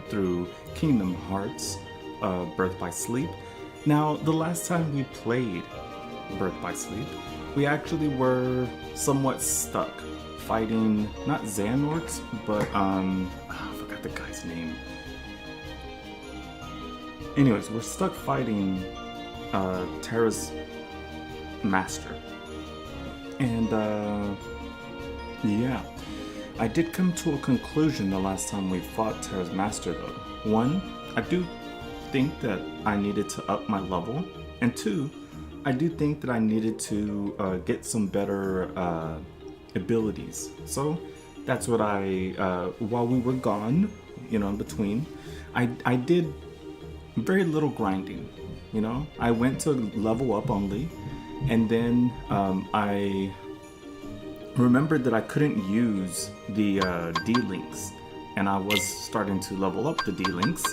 through Kingdom Hearts, Birth by Sleep. Now, the last time we played Birth by Sleep, we actually were somewhat stuck fighting, not Xehanorts, but, I forgot the guy's name. Anyways, we're stuck fighting Terra's master. And, yeah. I did come to a conclusion the last time we fought Terra's master, though. One, I do think that I needed to up my level. And two, I do think that I needed to get some better abilities. So, that's what while we were gone, in between, I did very little grinding, I went to level up only, and then I remembered that I couldn't use the D-Links, and I was starting to level up the D-Links,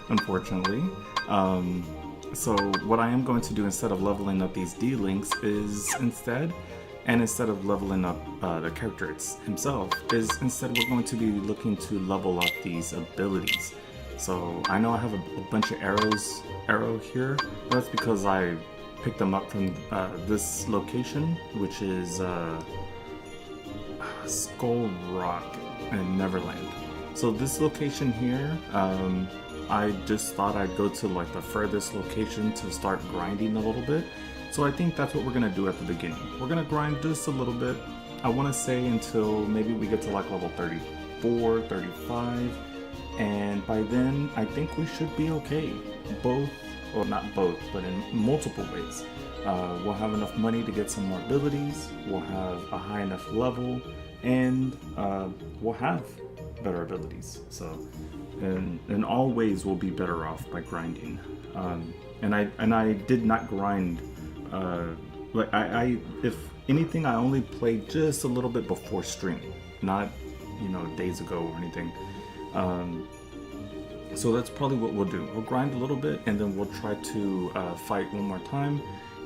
unfortunately. So what I am going to do instead of leveling up these D-Links is instead of leveling up the character himself, instead we're going to be looking to level up these abilities. So I know I have a bunch of arrow here, but that's because I picked them up from this location, which is Skull Rock in Neverland. So this location here, I just thought I'd go to like the furthest location to start grinding a little bit. So I think that's what we're gonna do at the beginning. We're gonna grind just a little bit. I wanna say until maybe we get to like level 34, 35. And by then, I think we should be okay. Not both, but in multiple ways. We'll have enough money to get some more abilities, we'll have a high enough level, and we'll have better abilities. So, in all ways, we'll be better off by grinding. And I did not grind. If anything, I only played just a little bit before stream, not days ago or anything. So that's probably what we'll do. We'll grind a little bit, and then we'll try to fight one more time.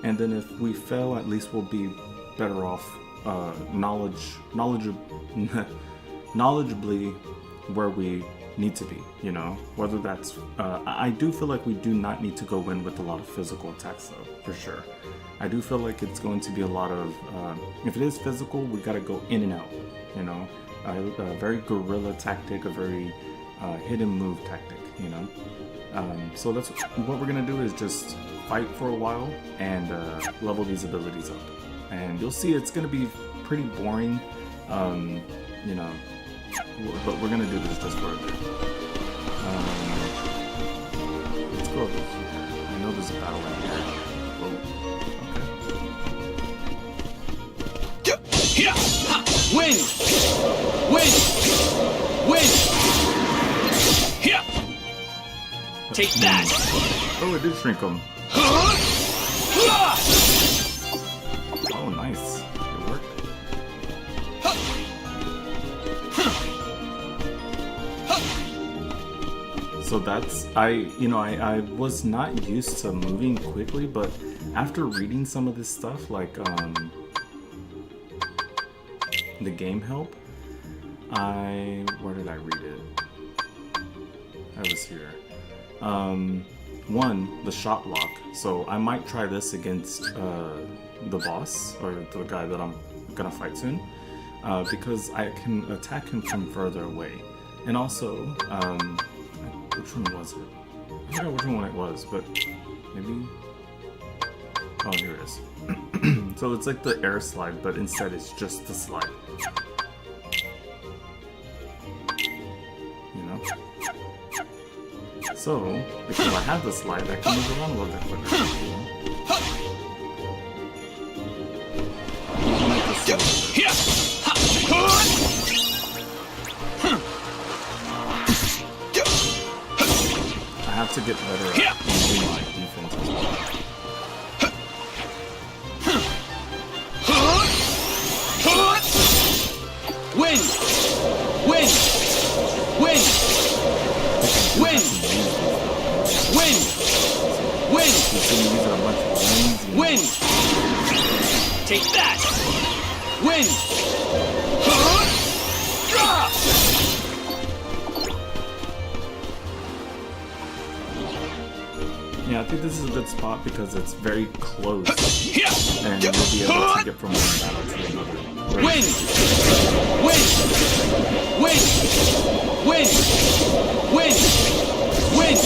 And then if we fail, at least we'll be better off knowledgeably where we need to be. Whether that's I do feel like we do not need to go in with a lot of physical attacks, though, for sure. I do feel like it's going to be a lot of if it is physical, we got to go in and out. A very guerrilla tactic, a very hidden move tactic, so that's what we're gonna do, is just fight for a while and level these abilities up, and you'll see it's gonna be pretty boring, but we're gonna do this just for a bit. Let's go over here. I know there's a battle right here. Oh, okay. Win! Win! Win! Here! Take that! Oh, it did shrink him. Oh, nice. It worked. So that's, I was not used to moving quickly, but after reading some of this stuff, like, the game help, where did I read it? I was here. One, the shot lock. So I might try this against the boss, or the guy that I'm gonna fight soon, because I can attack him from further away. And also, which one was it? I forgot which one it was, but maybe. Oh, here it is. So it's like the air slide, but instead it's just the slide. So, because I have the slide, I can move around a little bit quicker. I have to get better at using my defense as well. Win! Win! Win! Win! Win! Win! Win! Take that! Win! Yeah, I think this is a good spot because it's very close, Yeah. and you'll be able to get from one battle to another. Win! Win! Win! Win! Win! Win!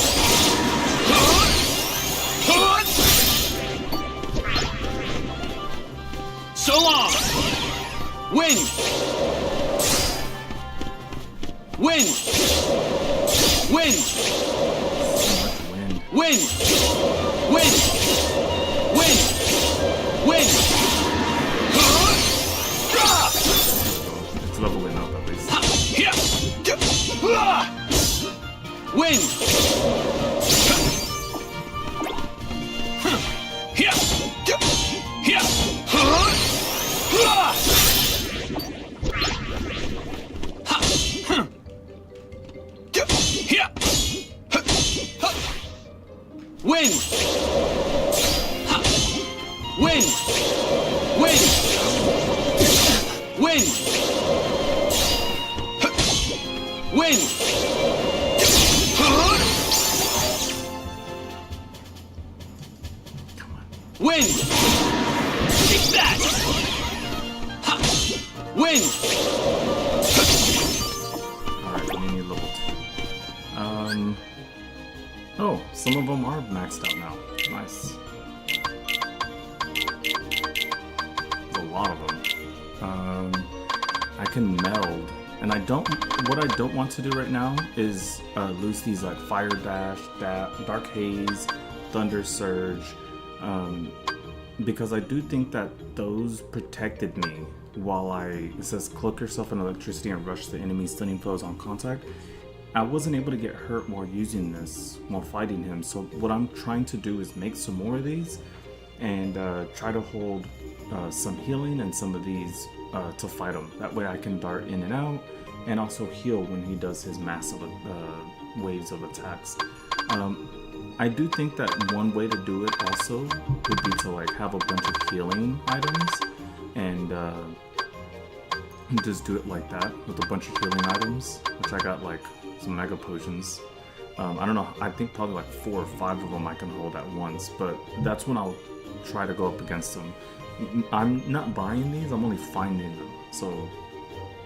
So long! Win! Win! Win! Win. Win! Win! Win! Win! It's leveling up at least. Win! Win! Win! Win! Win! Win! Win! Take that! Ha! Win! Alright, we need level 2. Oh, some of them are maxed out now. Nice. There's a lot of them. I can meld. And what I don't want to do right now is lose these like Fire Dash, Dark Haze, Thunder Surge, because I do think that those protected me while it says cloak yourself in electricity and rush the enemy stunning foes on contact. I wasn't able to get hurt while using this while fighting him, so what I'm trying to do is make some more of these and try to hold some healing and some of these to fight him. That way I can dart in and out and also heal when he does his massive waves of attacks. I do think that one way to do it also would be to like have a bunch of healing items and just do it like that with a bunch of healing items, which I got like some mega potions. I don't know, I think probably like 4 or 5 of them I can hold at once, but that's when I'll try to go up against them. I'm not buying these, I'm only finding them. So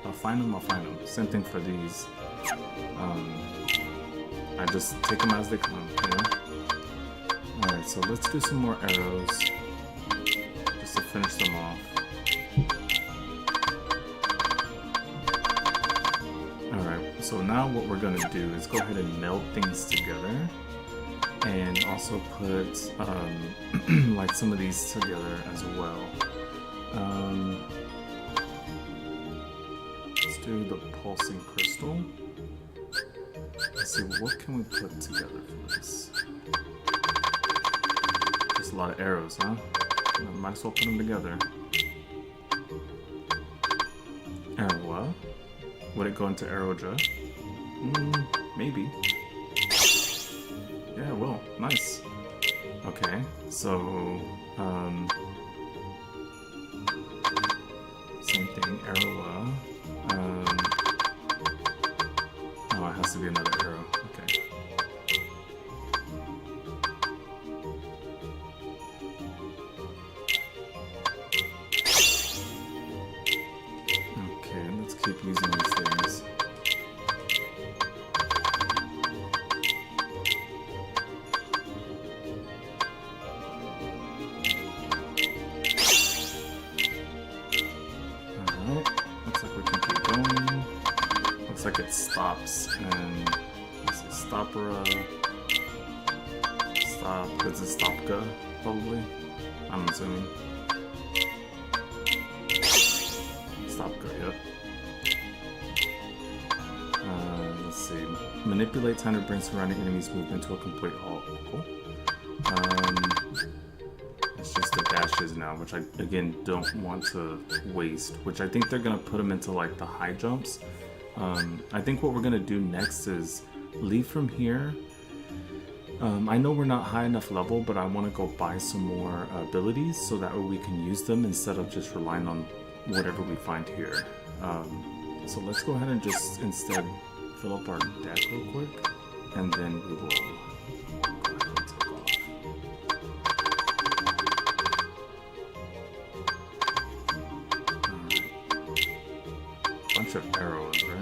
I'll find them. Same thing for these. I just take them as they come, you know? Alright, so let's do some more arrows just to finish them off. Alright, so now what we're gonna do is go ahead and meld things together and also put like some of these together as well. Let's do the pulsing crystal. Let's see, what can we put together for this? Just a lot of arrows, huh? Might as well put them together. Arrow. Would it go into Arrowja? Maybe. Yeah, it will. Nice. Okay, so same thing, Arrow. Oh, it has to be another arrow. Okay. Okay, let's keep using these things. Like it stops and let's see, stopera, stop, is it stopka probably? I'm assuming. Stopka, yep. Let's see. Manipulate time to bring surrounding enemies' movement to a complete halt. Cool. It's just the dashes now, which I again don't want to waste, which I think they're gonna put them into like the high jumps. I think what we're gonna do next is leave from here. I know we're not high enough level, but I want to go buy some more abilities so that way we can use them instead of just relying on whatever we find here. So let's go ahead and just instead fill up our deck real quick, and then we will go ahead and take off. bunch of arrows, right?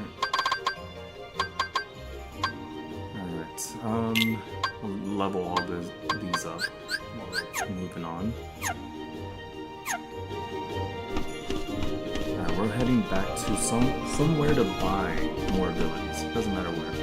Alright, we'll level all these up while we're moving on. Alright, we're heading back to somewhere to buy more abilities. Doesn't matter where.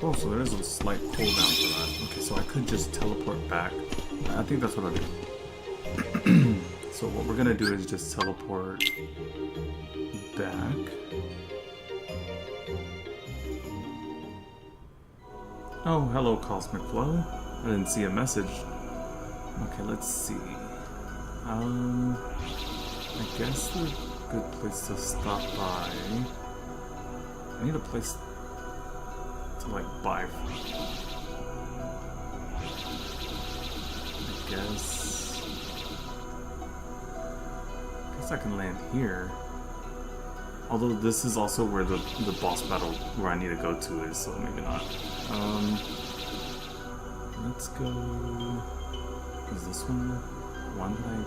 Oh, so there is a slight cooldown for that. Okay, so I could just teleport back. I think that's what I'll do. So what we're gonna do is just teleport back. Oh, hello, Cosmic Flow. I didn't see a message. Okay, let's see. I guess the good place to stop by. I need a place to like buy from. I guess I can land here. Although this is also where the boss battle where I need to go to is, so maybe not. Let's go. Is this one that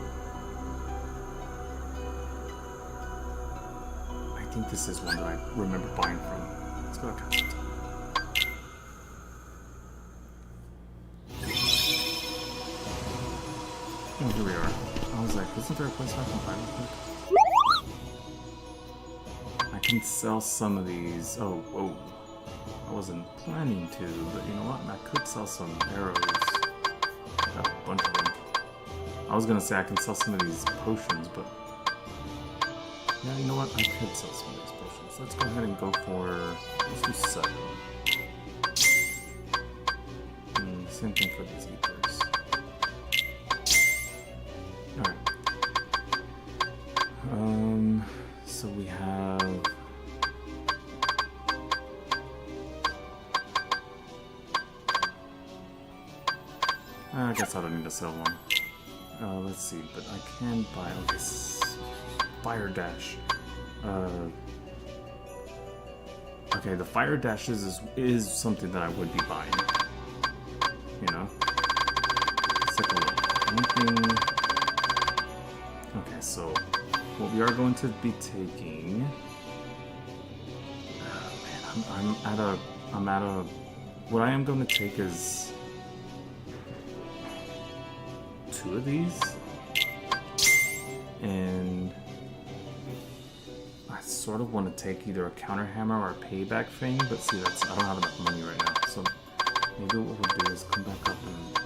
I think this is one that I remember buying from. Let's go to it. Oh, here we are. I was like, isn't there a place I can buy real quick? I can sell some of these. Oh, whoa. I wasn't planning to, but you know what? I could sell some arrows. Got a bunch of them. I was gonna say I can sell some of these potions, but yeah, you know what? I could sell some of these potions. Let's go ahead and go for, let's do 7. Same thing for these ethers. Alright. So we have I guess I don't need to sell one. Let's see, but I can buy this fire dash. Okay, the fire dashes is something that I would be buying. You know? Let's take a look. Anything? Okay, so what we are going to be taking. Man, I'm at a. What I am going to take is 2 of these, and I sort of want to take either a counter hammer or a payback thing, but see, I don't have enough money right now, so maybe what we'll do is come back up and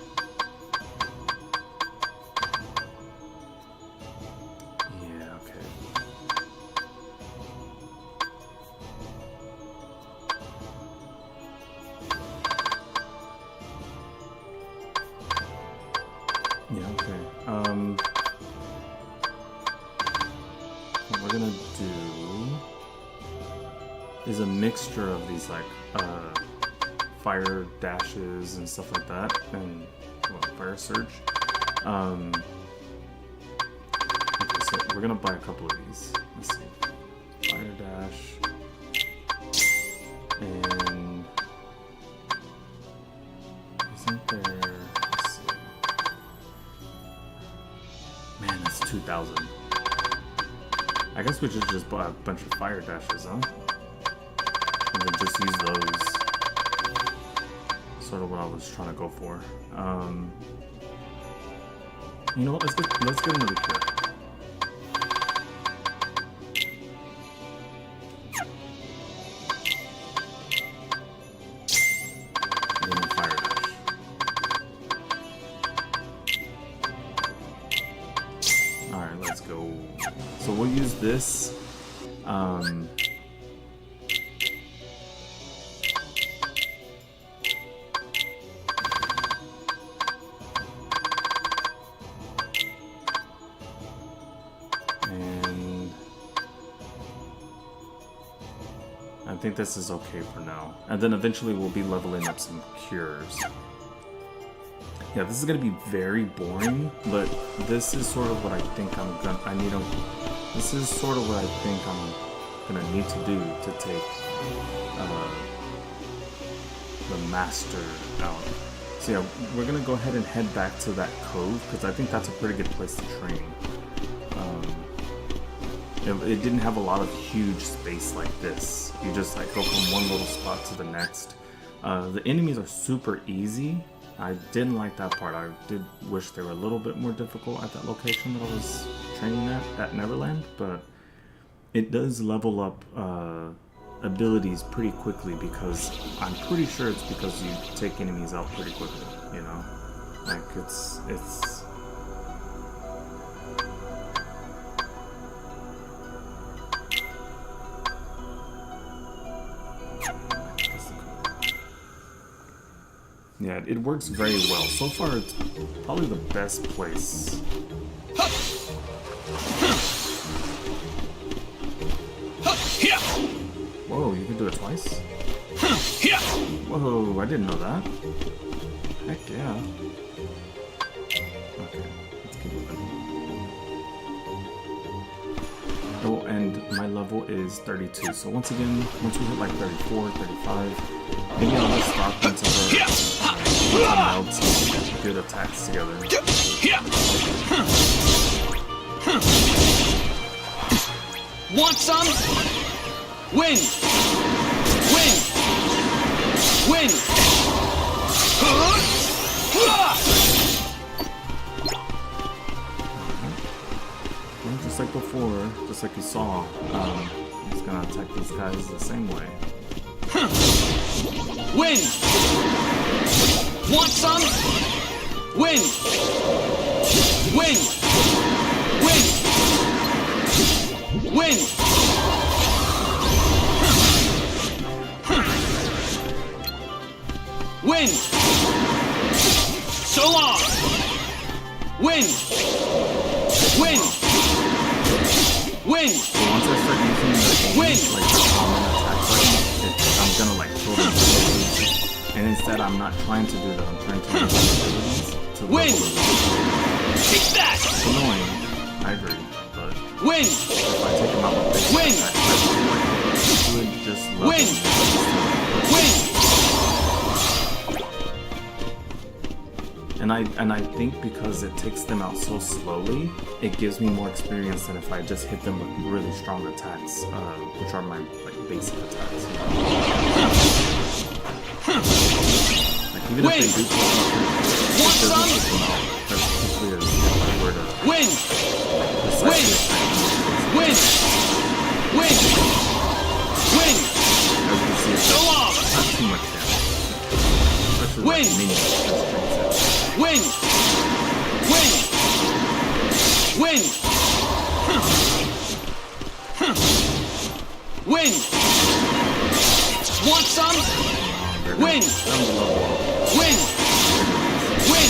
what we're gonna do is a mixture of these like fire dashes and stuff like that, and fire surge. Okay, so we're gonna buy a couple of these. Let's see, fire dash, and isn't there? Let's see. Man, that's 2,000. I guess we should just buy a bunch of fire dashes, huh? And then just use those. Sort of what I was trying to go for. You know what? Let's get another cure. And then a fire dash. All right, let's go. So we'll use this. And I think this is okay for now. And then eventually we'll be leveling up some cures. Yeah, this is gonna be very boring, but this is sort of what I think this is sort of what I think I'm gonna need to do to take the master out. So yeah, we're gonna go ahead and head back to that cove, because I think that's a pretty good place to train. It didn't have a lot of huge space like this. You just like go from one little spot to the next. The enemies are super easy. I didn't like that part. I did wish they were a little bit more difficult at that location that I was training at Neverland, but it does level up abilities pretty quickly, because I'm pretty sure it's because you take enemies out pretty quickly, you know? Like it's yeah, it works very well. So far, it's probably the best place. Whoa, you can do it twice? Whoa, I didn't know that. Heck yeah. Okay, let's keep moving. Oh, and my level is 32. So once again, once we hit like 34, 35, maybe I'll just stop until we're meld some good attacks together. Want some? Win! Win! Win! Well, just like before, just like you saw, I'm just gonna attack these guys the same way. Win! Want some? Win! Win! Win! Win! Win! So long! Win! Win! Win! So once I start using the like the common attack button, I'm gonna like totally lose. And instead I'm not trying to do that, I'm trying to use the abilities to win! Take that! It's annoying, I agree, but win! If I take them out with this win! attack, I feel like it would just level win! me. Win! And I think because it takes them out so slowly, it gives me more experience than if I just hit them with really strong attacks, which are my like basic attacks. Like even win! if they do Want some? Win! Win! Win! Win! Win! So long! Not too much damage. Especially win! Like minions. Win! Win! Win! Win! Want some? Win! Win! Win!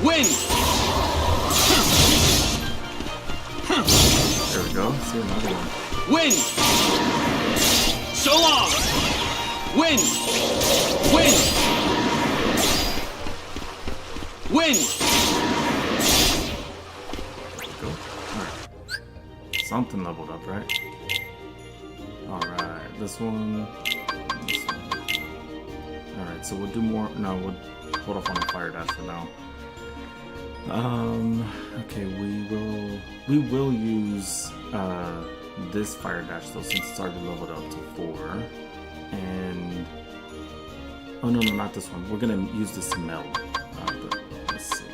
Win! There we go. See another one. Win! So long! Win! Win! Win! There we go. Alright. Something leveled up, right? Alright, this one. Alright, so we'll do more. No, we'll hold off on the fire dash for now. Okay, we will use this fire dash though, since it's already leveled up to 4. And oh no, not this one. We're gonna use this to meld. But let's see.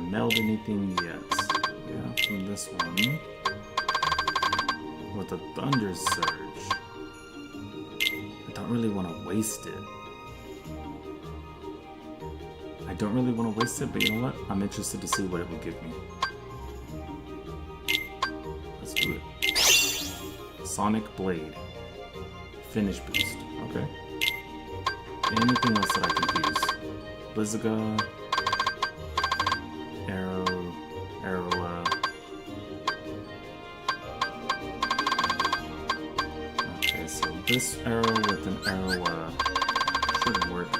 Meld anything yet? Yeah, from this one with a thunder surge. I don't really want to waste it. don't really want to waste it, but you know what? I'm interested to see what it will give me. Let's do it. Sonic Blade. Finish boost. Okay. Anything else that I could use? Blizzaga. Arrow. Okay, so this arrow with an arrow should work.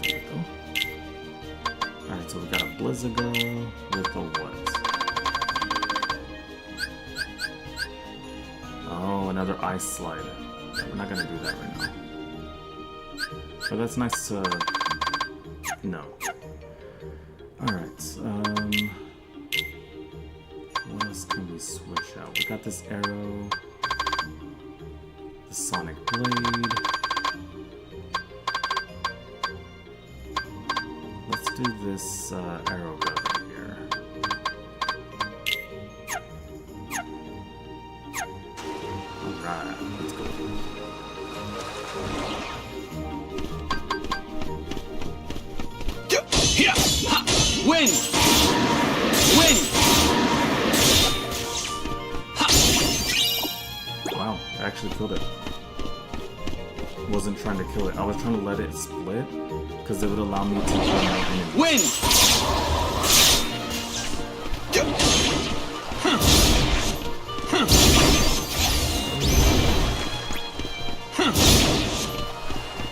There we go. Alright, so we got a Blizzaga with a what? Oh, another ice slide. We're not gonna do that right now. But that's nice to know. Alright, what else can we switch out? We got this arrow, the Sonic Blade. Let's do this arrow gun right here. Alright, let's go. Win! Win! Wow, I actually killed it. Wasn't trying to kill it. I was trying to let it split because it would allow me to kill my enemies. Win!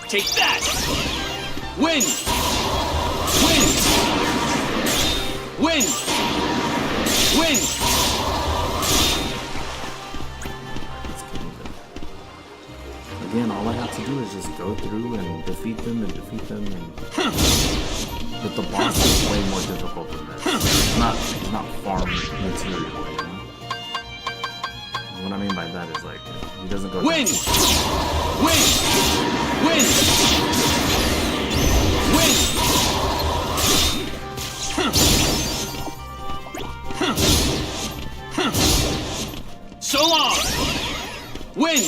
Take that! Win! Win! Win! Win! Let's kill it. Again, all I have to do is just go through and defeat them and defeat them and... But the boss is way more difficult than this. It's not farm material, you know? What I mean by that is like, he doesn't go... Win! Win! Win! Win! So long! Win!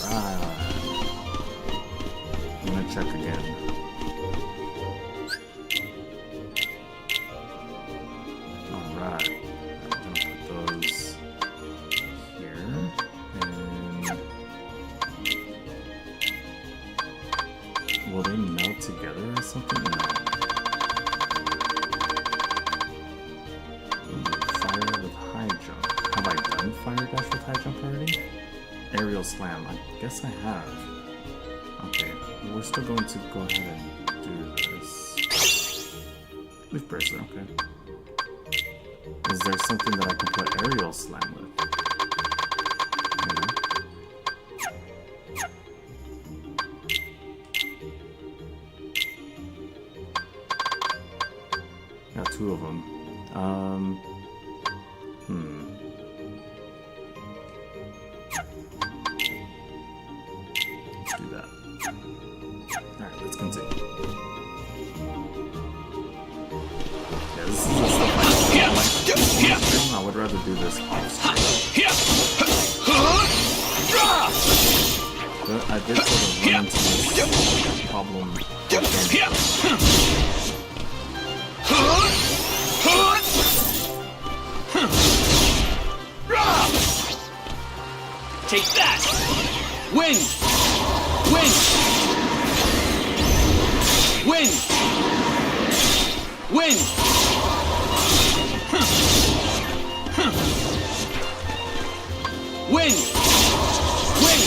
Right. I'm gonna check again. Alright. I'm gonna put those here. And will they melt together or something? No. Fire with high jump. Have I done fire dash with high jump already? Aerial slam. I guess I have. Okay, we're still going to go ahead and do this. Leaf bracer, okay. Is there something that I can put aerial slam with? Got two of them. Let's do that. Alright, let's continue. Yeah, this is the stuff I would rather do this off but I did sort of run into this problem. Take that! Win! Win! Win! Win! Win! Win!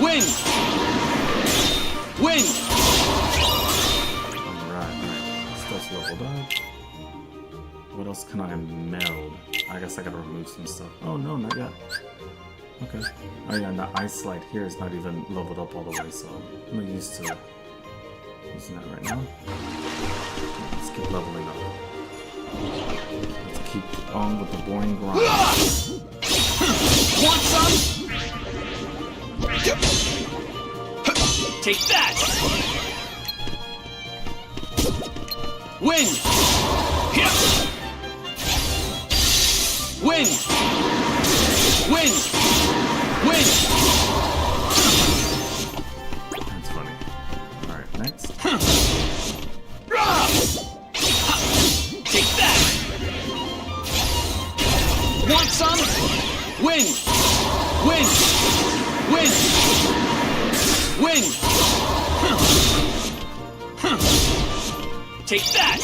Win! Win! Alright. Stuff's leveled up. What else can I meld? I guess I gotta remove some stuff. Oh no, not yet. Okay. Oh yeah, and the ice slide here is not even leveled up all the way, so I'm not used to using that right now. Let's keep leveling up. Let's keep on with the boring grind. Want some? Take that! Win! Win! Win! Win! That's funny. Alright, next. Take that! Want some? Win! Win! Win! Win! Take that!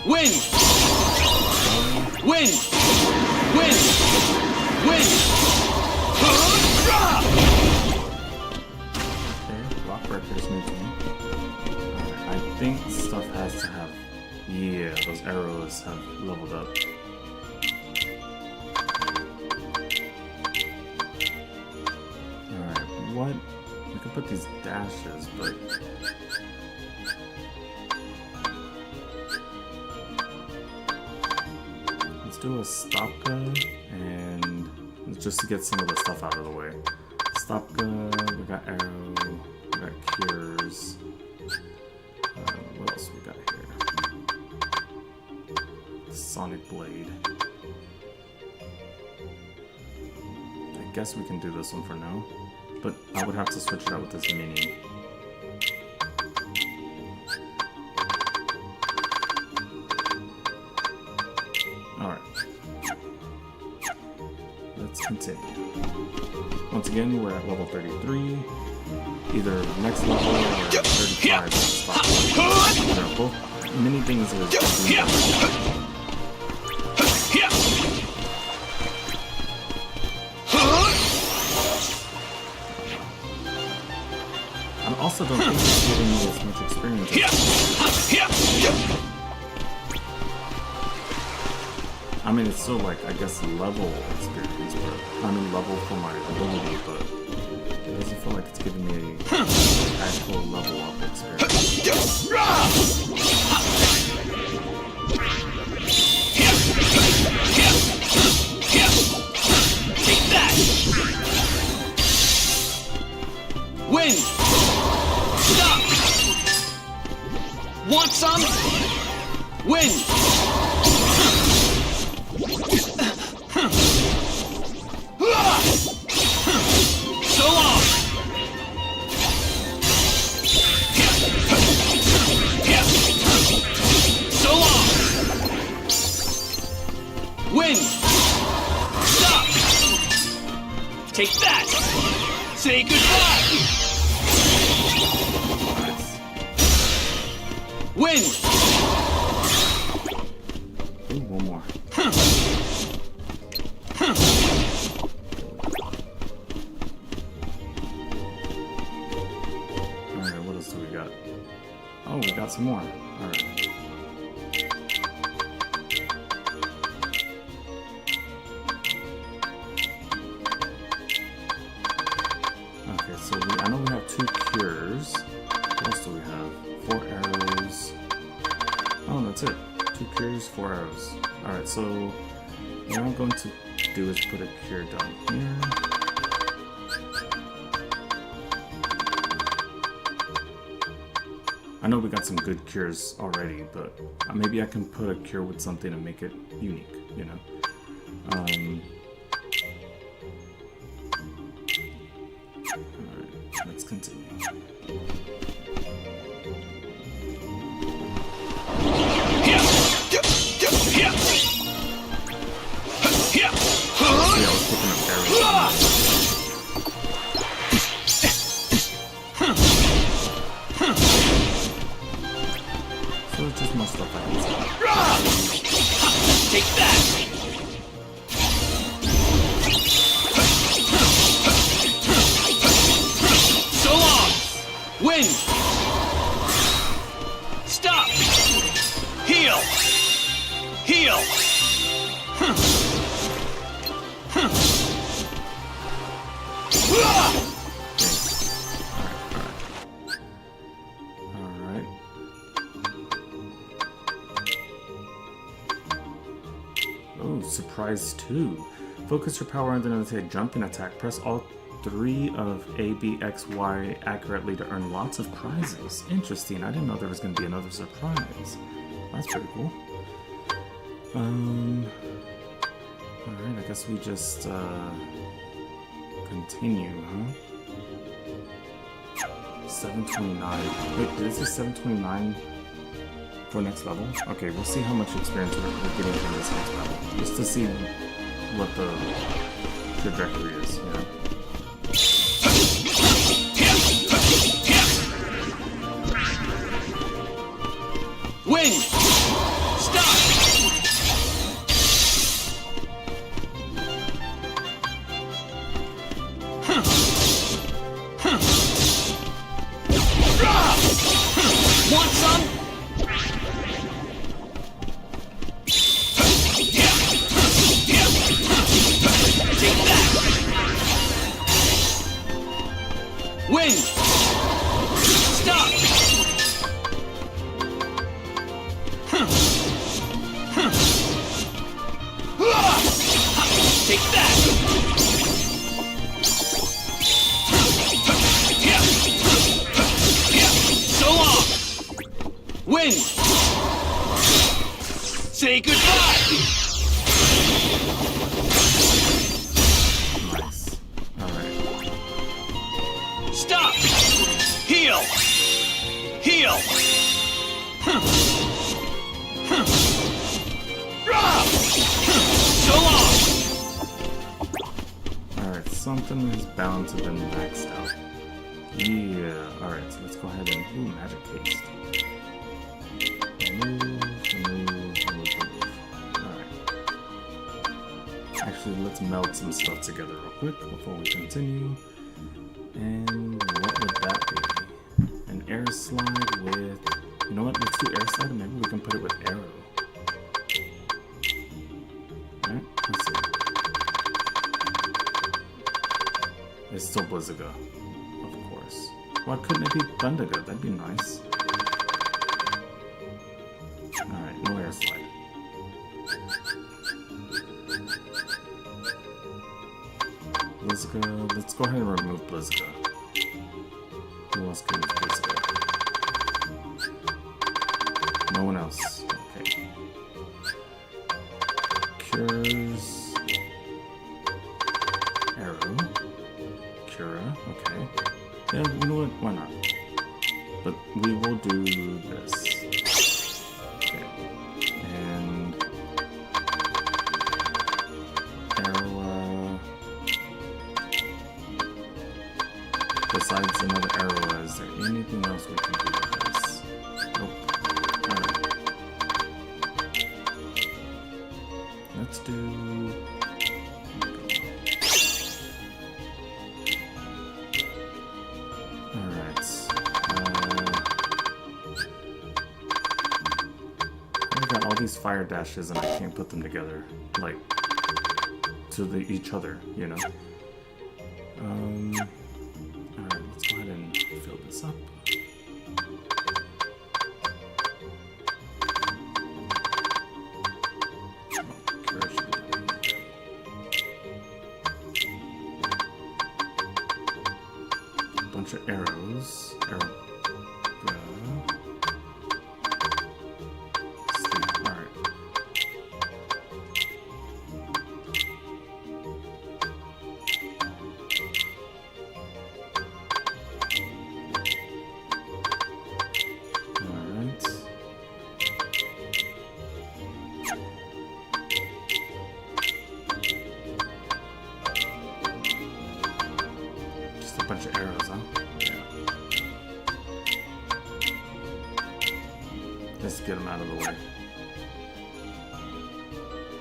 Win! Win! Win! Win! Okay, block breakers new team. Alright, I think stuff has to have. Yeah, those arrows have leveled up. Alright, what? We could put these dashes, but. Let's do a Stopka, and just to get some of the stuff out of the way. Stopka, we got arrow, we got cures. What else we got here? Sonic Blade. I guess we can do this one for now, but I would have to switch it out with this mini. Alright. Let's continue. Once again, we're at level 33. Either next level or 35. Both many things are I also don't think it's giving me as much experience. I mean, it's still like, I guess, level experience, but I mean, level for my ability, but it doesn't feel like it's giving me an actual level up experience. Take that! Win! Stop! Want some? Win! So long! So long! Win! Stop! Take that! Say goodbye! Win! Ooh, one more. Alright, what else do we got? Oh, we got some more. Alright. Okay, so I know we have 2 cures. What else do we have? 4 arrows. Oh, that's it. 2 cures, 4 arrows. Alright, so what I'm going to do is put a cure down here. I know we got some good cures already, but maybe I can put a cure with something to make it unique, you know? Alright, let's continue. So it's just more stuff like this. Take that! So long! Win! Stop! Heal! Heal! Alright. Oh, surprise 2. Focus your power on the jump and attack. Press all 3 of A, B, X, Y accurately to earn lots of prizes. Interesting. I didn't know there was going to be another surprise. That's pretty cool. Alright, I guess we just continue, huh? 729. Wait, this is 729 for next level? Okay, we'll see how much experience we're getting from this next level. Just to see what the trajectory is, you know? Wind! Stop! Want some? Take that! Wind! Stop! Take that! So long! Win! Say goodbye! Nice. Alright. Stop! Heal! Heal! So long! Alright, something is bound to be maxed out. Yeah, alright, so let's go ahead and... Ooh, magic paste. Remove. Alright. Actually, let's meld some stuff together real quick before we continue. And what would that be? An air slide with... You know what, let's do air slide and maybe we can put it with arrow. Alright, let's see. It's still Blizziga, of course. Why couldn't it be Thundiga? That'd be nice. Alright, no air slide. Blizziga, let's go ahead and remove Blizziga. Who else can use Blizziga? No one else. Okay. Cures. Arrow. Cura, okay. Yeah, you know what? Why not? But we will do this. Okay. And arrow. Besides another arrow, is there anything else we can do with this? Nope. Alright. Let's do. These fire dashes and I can't put them together like to each other, you know. Alright, let's go ahead and fill this up. A bunch of arrows. Bunch of arrows, huh? Yeah. Let's get them out of the way.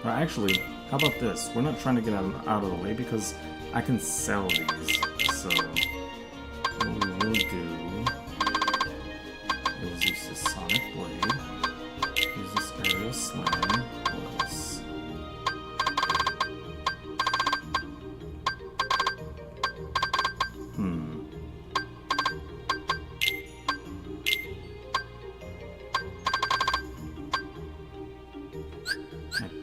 Or actually, how about this? We're not trying to get them out of the way because I can sell these. So what we will do is use this Sonic Blade, use this Aerial Slam. What else?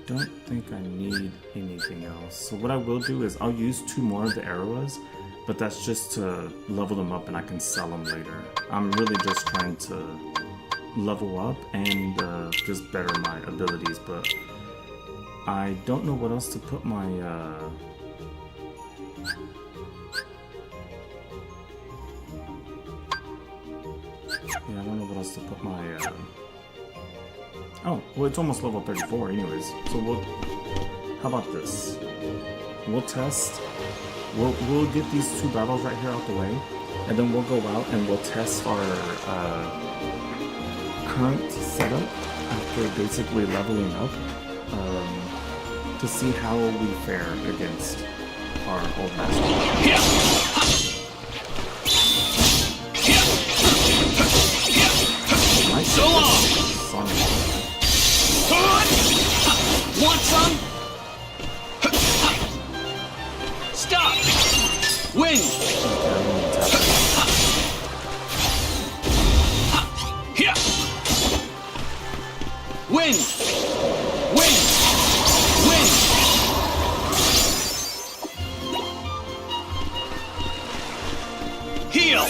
Don't think I need anything else. So what I will do is I'll use 2 more of the arrows, but that's just to level them up and I can sell them later. I'm really just trying to level up and just better my abilities, but I don't know what else to put my yeah, I don't know what else to put my oh, well, it's almost level 34 anyways. So how about this? We'll test. We'll get these 2 battles right here out the way, and then we'll go out and we'll test our current setup after basically leveling up, to see how we fare against our old master. So long! Want some? Stop! Win! Here! Win! Win! Win! Heal!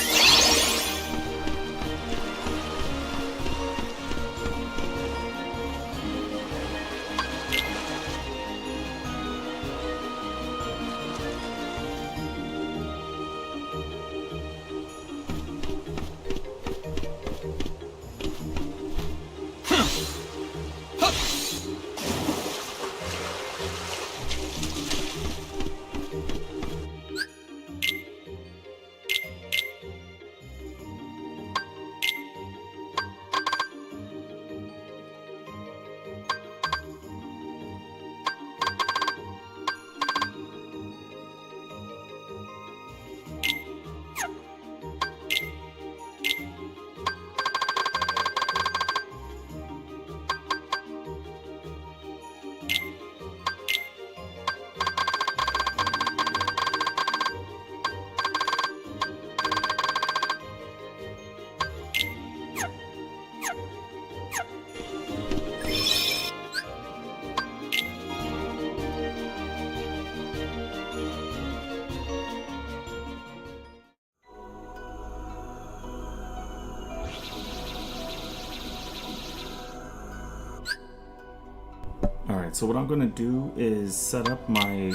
Alright, so what I'm gonna do is set up my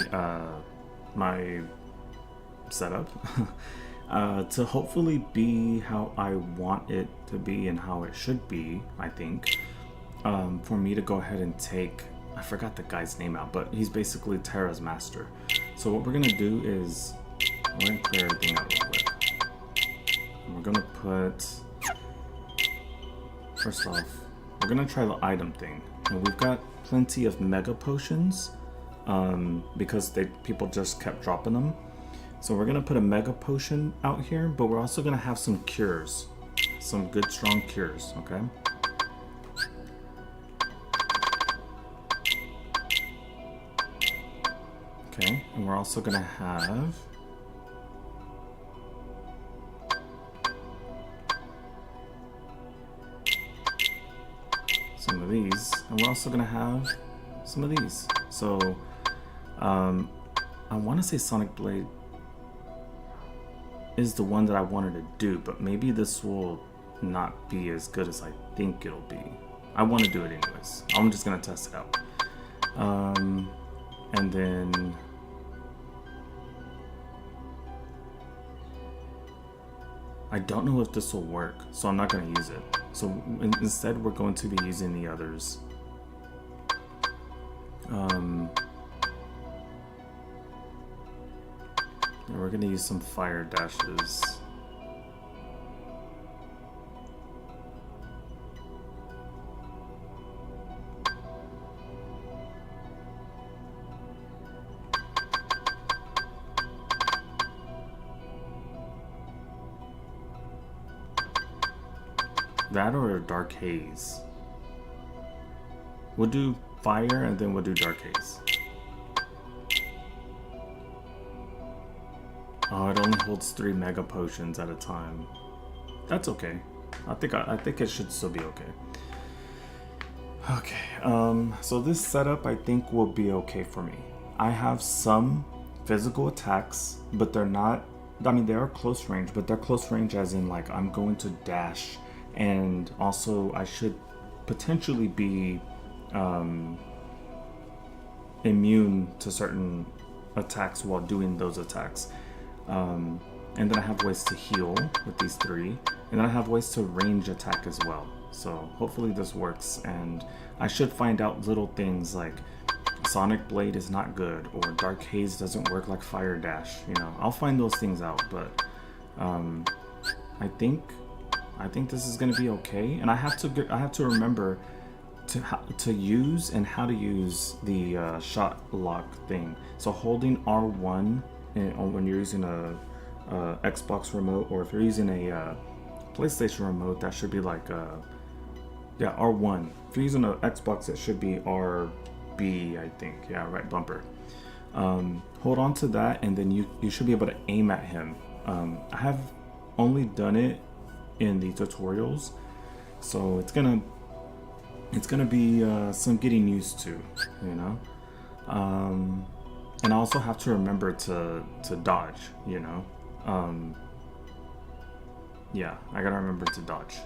my setup to hopefully be how I want it to be and how it should be, I think. For me to go ahead and take, I forgot the guy's name out, but he's basically Terra's master. So what we're gonna do is, we're gonna clear everything out real quick. And we're gonna put, first off, we're gonna try the item thing. And we've got plenty of mega potions, because people just kept dropping them. So we're gonna put a mega potion out here, but we're also gonna have some cures, some good strong cures, okay? Okay, and we're also gonna have some of these, and we're also gonna have some of these. So I want to say Sonic Blade is the one that I wanted to do, but maybe this will not be as good as I think it'll be. I want to do it anyways. I'm just gonna test it out. And then I don't know if this will work, so I'm not going to use it. So instead we're going to be using the others. And we're going to use some fire dashes. That or a dark haze. We'll do fire and then we'll do dark haze. Oh, it only holds 3 mega potions at a time. That's okay. I think it should still be okay. Okay, so this setup I think will be okay for me. I have some physical attacks, but they're not, I mean, they are close range, but they're close range as in like I'm going to dash, and also I should potentially be immune to certain attacks while doing those attacks. And then I have ways to heal with these 3. And then I have ways to range attack as well. So hopefully this works, and I should find out little things like Sonic Blade is not good, or Dark Haze doesn't work like Fire Dash. You know, I'll find those things out, but I think this is gonna be okay. And I have to remember to use and how to use the shot lock thing. So holding R1 when you're using a Xbox remote, or if you're using a PlayStation remote, that should be like R1. If you're using an Xbox, it should be RB, I think. Yeah, right bumper. Hold on to that, and then you should be able to aim at him. I have only done it in the tutorials, so it's gonna be some getting used to, you know. And I also have to remember to dodge, you know. Yeah, I gotta remember to dodge.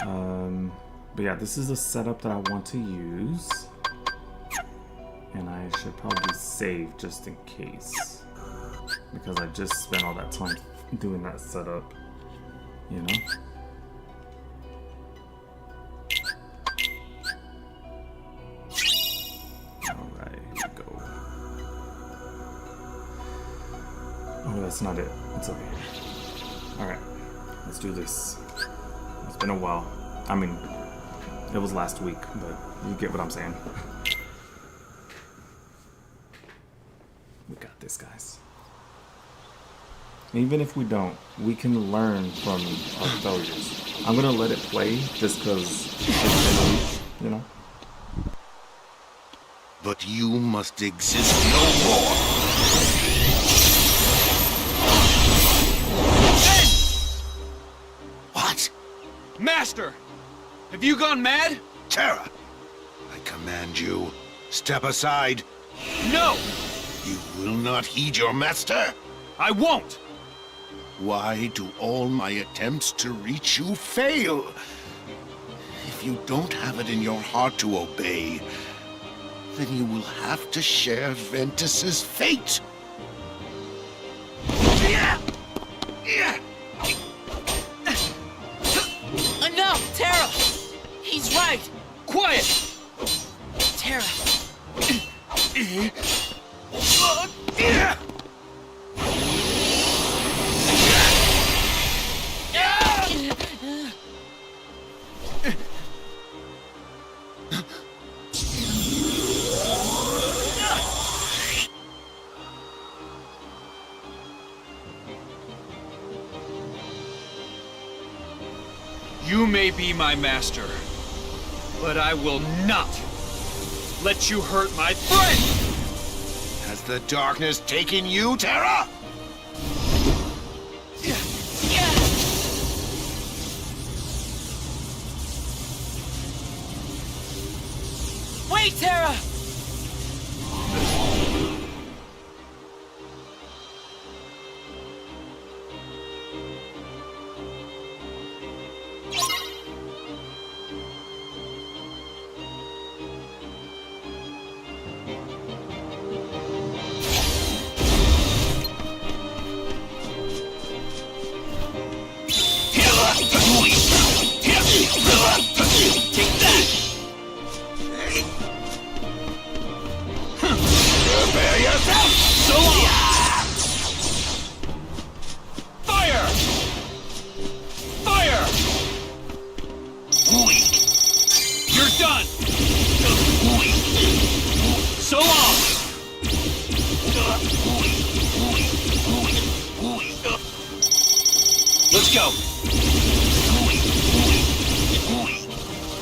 But yeah, this is the setup that I want to use, and I should probably save just in case, because I just spent all that time doing that setup, you know. Alright, here we go. Oh, that's not it. It's over here. Alright, let's do this. It's been a while. I mean, it was last week, but you get what I'm saying. We got this, guys. Even if we don't, we can learn from our failures. I'm gonna let it play just because it's been, you know. But you must exist no more. What? Master! Have you gone mad? Terra! I command you, step aside. No! You will not heed your master? I won't! Why do all my attempts to reach you fail? If you don't have it in your heart to obey, then you will have to share Ventus's fate. Enough, Terra! He's right! Quiet! Terra! You may be my master, but I will not let you hurt my friend! Has the darkness taken you, Terra? Wait, Terra! Take that! Prepare yourself! So long! Fire! Fire! You're done! So long! Let's go!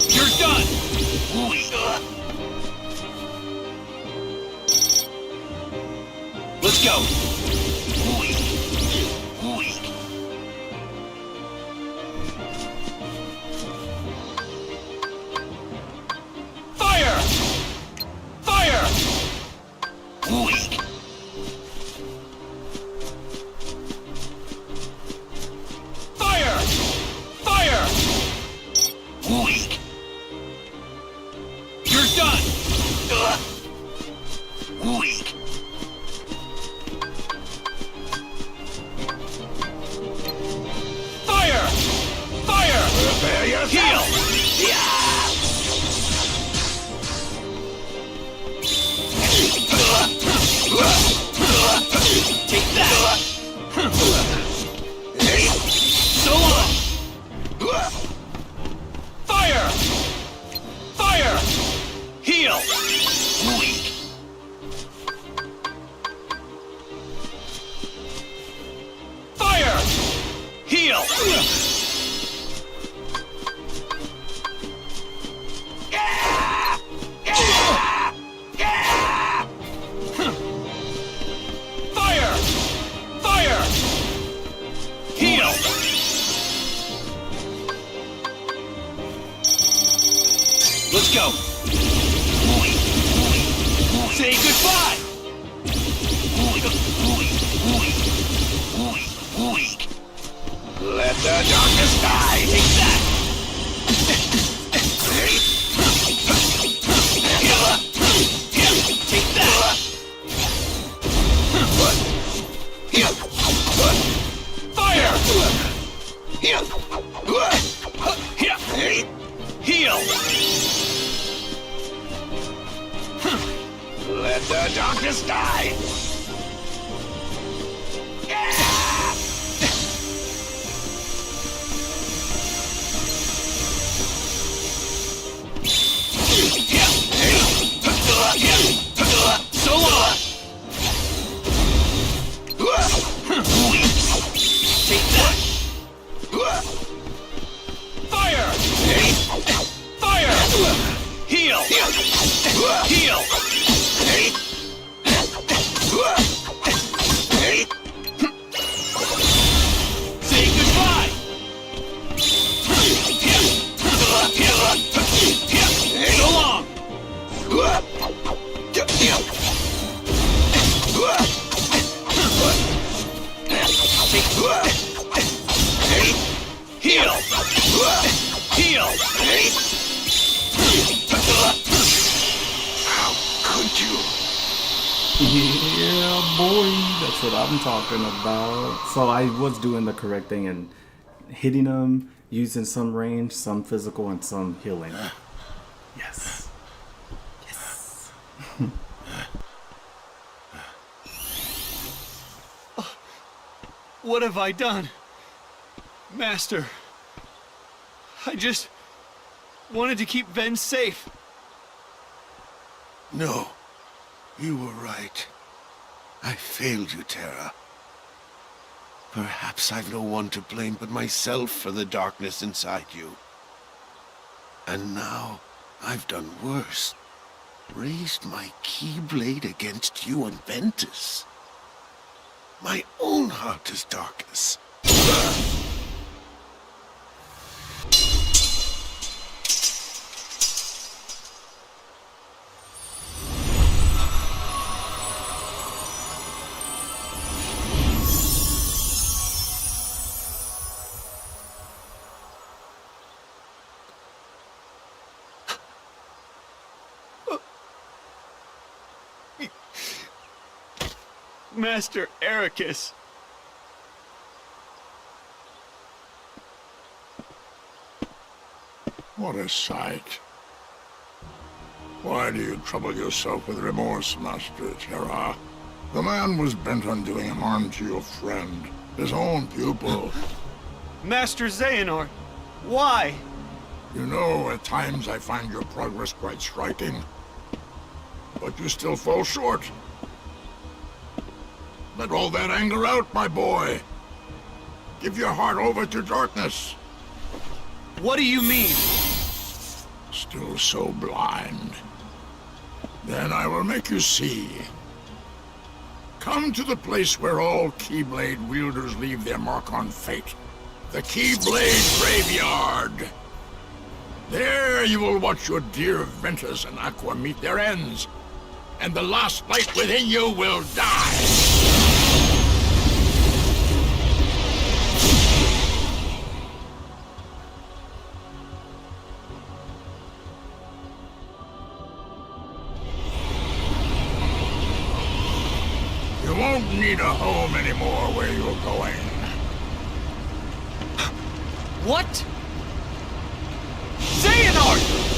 You're done! Let's go! Fire! Fire! Fire! Fire! You're done! Heal! Fire! Fire! Heal! Let's go! Say goodbye! Let the darkness die! Take that! Take that! Fire! Heal! Let the darkness die! So long! Take that! Fire! Fire! Heal! Heal! Say goodbye! So long! Heal! Heal! How could you? Yeah, boy, that's what I'm talking about. So I was doing the correct thing and hitting them, using some range, some physical, and some healing. Yes. Yes. What have I done? Master, I just wanted to keep Ven safe. No, you were right. I failed you, Terra. Perhaps I've no one to blame but myself for the darkness inside you. And now, I've done worse. Raised my Keyblade against you and Ventus. My own heart is darkness. Master Ericus. What a sight. Why do you trouble yourself with remorse, Master Terra? The man was bent on doing harm to your friend, his own pupil. Master Xehanort, why? You know, at times I find your progress quite striking. But you still fall short. Let all that anger out, my boy. Give your heart over to darkness. What do you mean? Still so blind. Then I will make you see. Come to the place where all Keyblade wielders leave their mark on fate. The Keyblade Graveyard. There you will watch your dear Ventus and Aqua meet their ends. And the last light within you will die. You won't need a home anymore where you're going. What? Xehanort!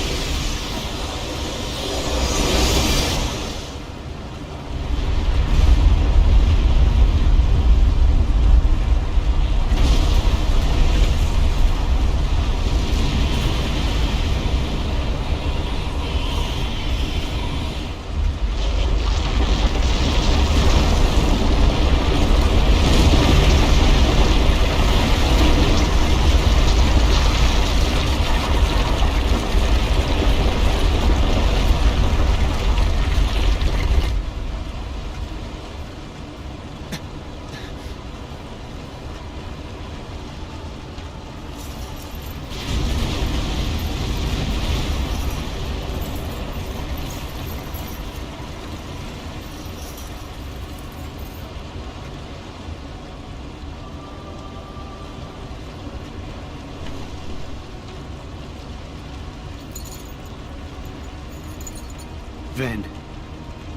Ven,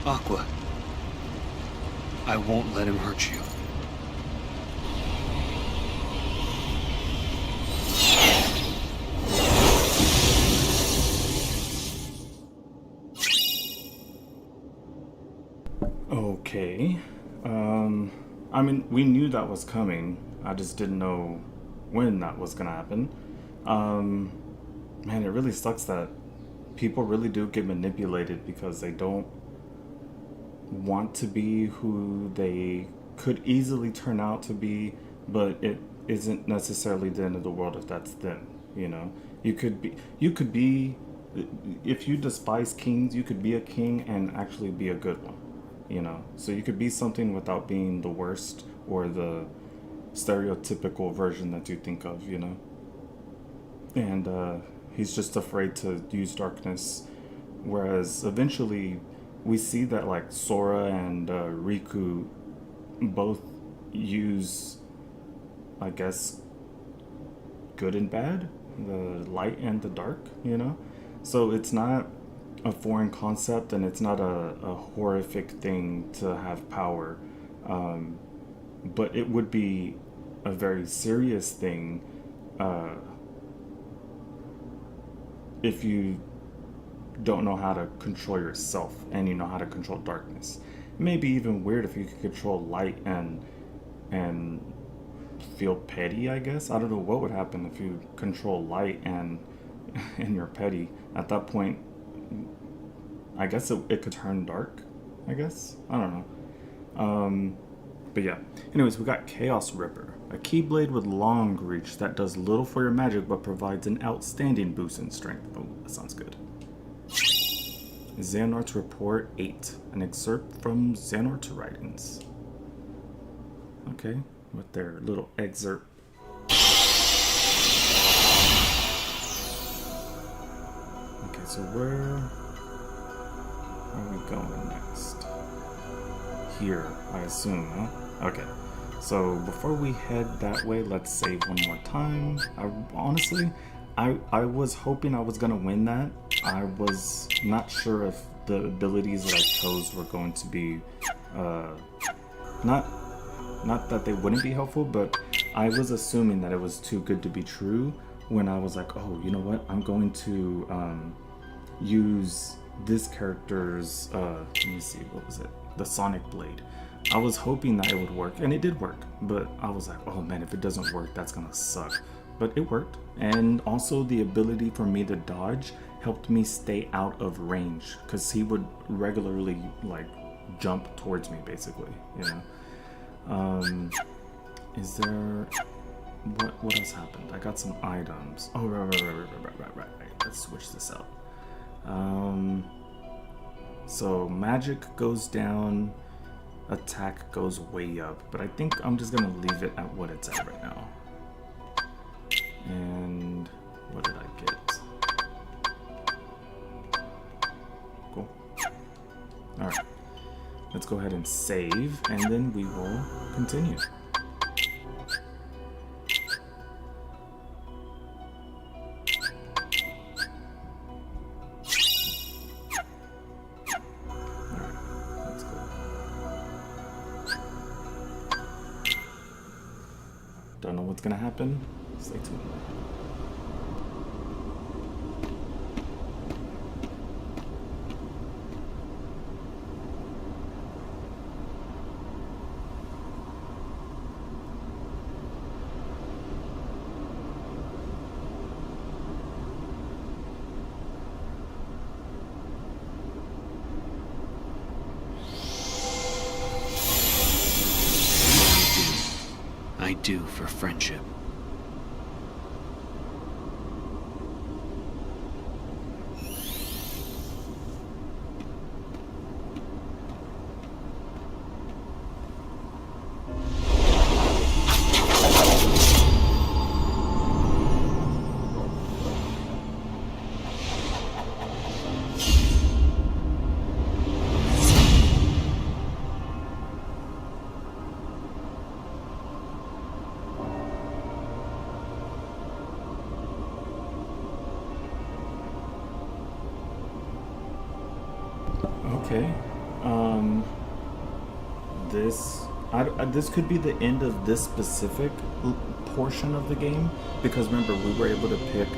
Aqua, I won't let him hurt you. Okay. I mean, we knew that was coming. I just didn't know when that was gonna happen. Man, it really sucks that people really do get manipulated because they don't want to be who they could easily turn out to be, but it isn't necessarily the end of the world if that's them, you know? You could be, if you despise kings, you could be a king and actually be a good one. You know, so you could be something without being the worst or the stereotypical version that you think of, you know. And he's just afraid to use darkness, whereas eventually we see that like Sora and Riku both use, I guess, good and bad, the light and the dark, you know. So it's not a foreign concept, and it's not a horrific thing to have power, but it would be a very serious thing if you don't know how to control yourself and you know how to control darkness. It may be even weird if you could control light and feel petty, I guess. I don't know what would happen if you control light and you're petty. At that point, I guess it could turn dark, I guess. I don't know. But yeah. Anyways, we got Chaos Ripper. A Keyblade with long reach that does little for your magic but provides an outstanding boost in strength. Oh, that sounds good. Xehanort's Report 8. An excerpt from Xehanort's writings. Okay, with their little excerpt. Okay, so where are we going next? Here, I assume, huh? Okay. So before we head that way, let's save one more time. I was hoping I was gonna win that. I was not sure if the abilities that I chose were going to be, not that they wouldn't be helpful, but I was assuming that it was too good to be true when I was like, oh, you know what? I'm going to use this character's, let me see, what was it? The Sonic Blade. I was hoping that it would work, and it did work, but I was like, oh man, if it doesn't work, that's gonna suck. But it worked, and also the ability for me to dodge helped me stay out of range, because he would regularly, like, jump towards me, basically, you know? Is there... What else happened? I got some items. Oh, right. Let's switch this out. So magic goes down, attack goes way up, but I think I'm just gonna leave it at what it's at right now. And what did I get? Cool. Alright. Let's go ahead and save, and then we will continue. Don't know what's gonna happen. Stay tuned. I do for friendship. Okay. This could be the end of this specific portion of the game, because remember we were able to pick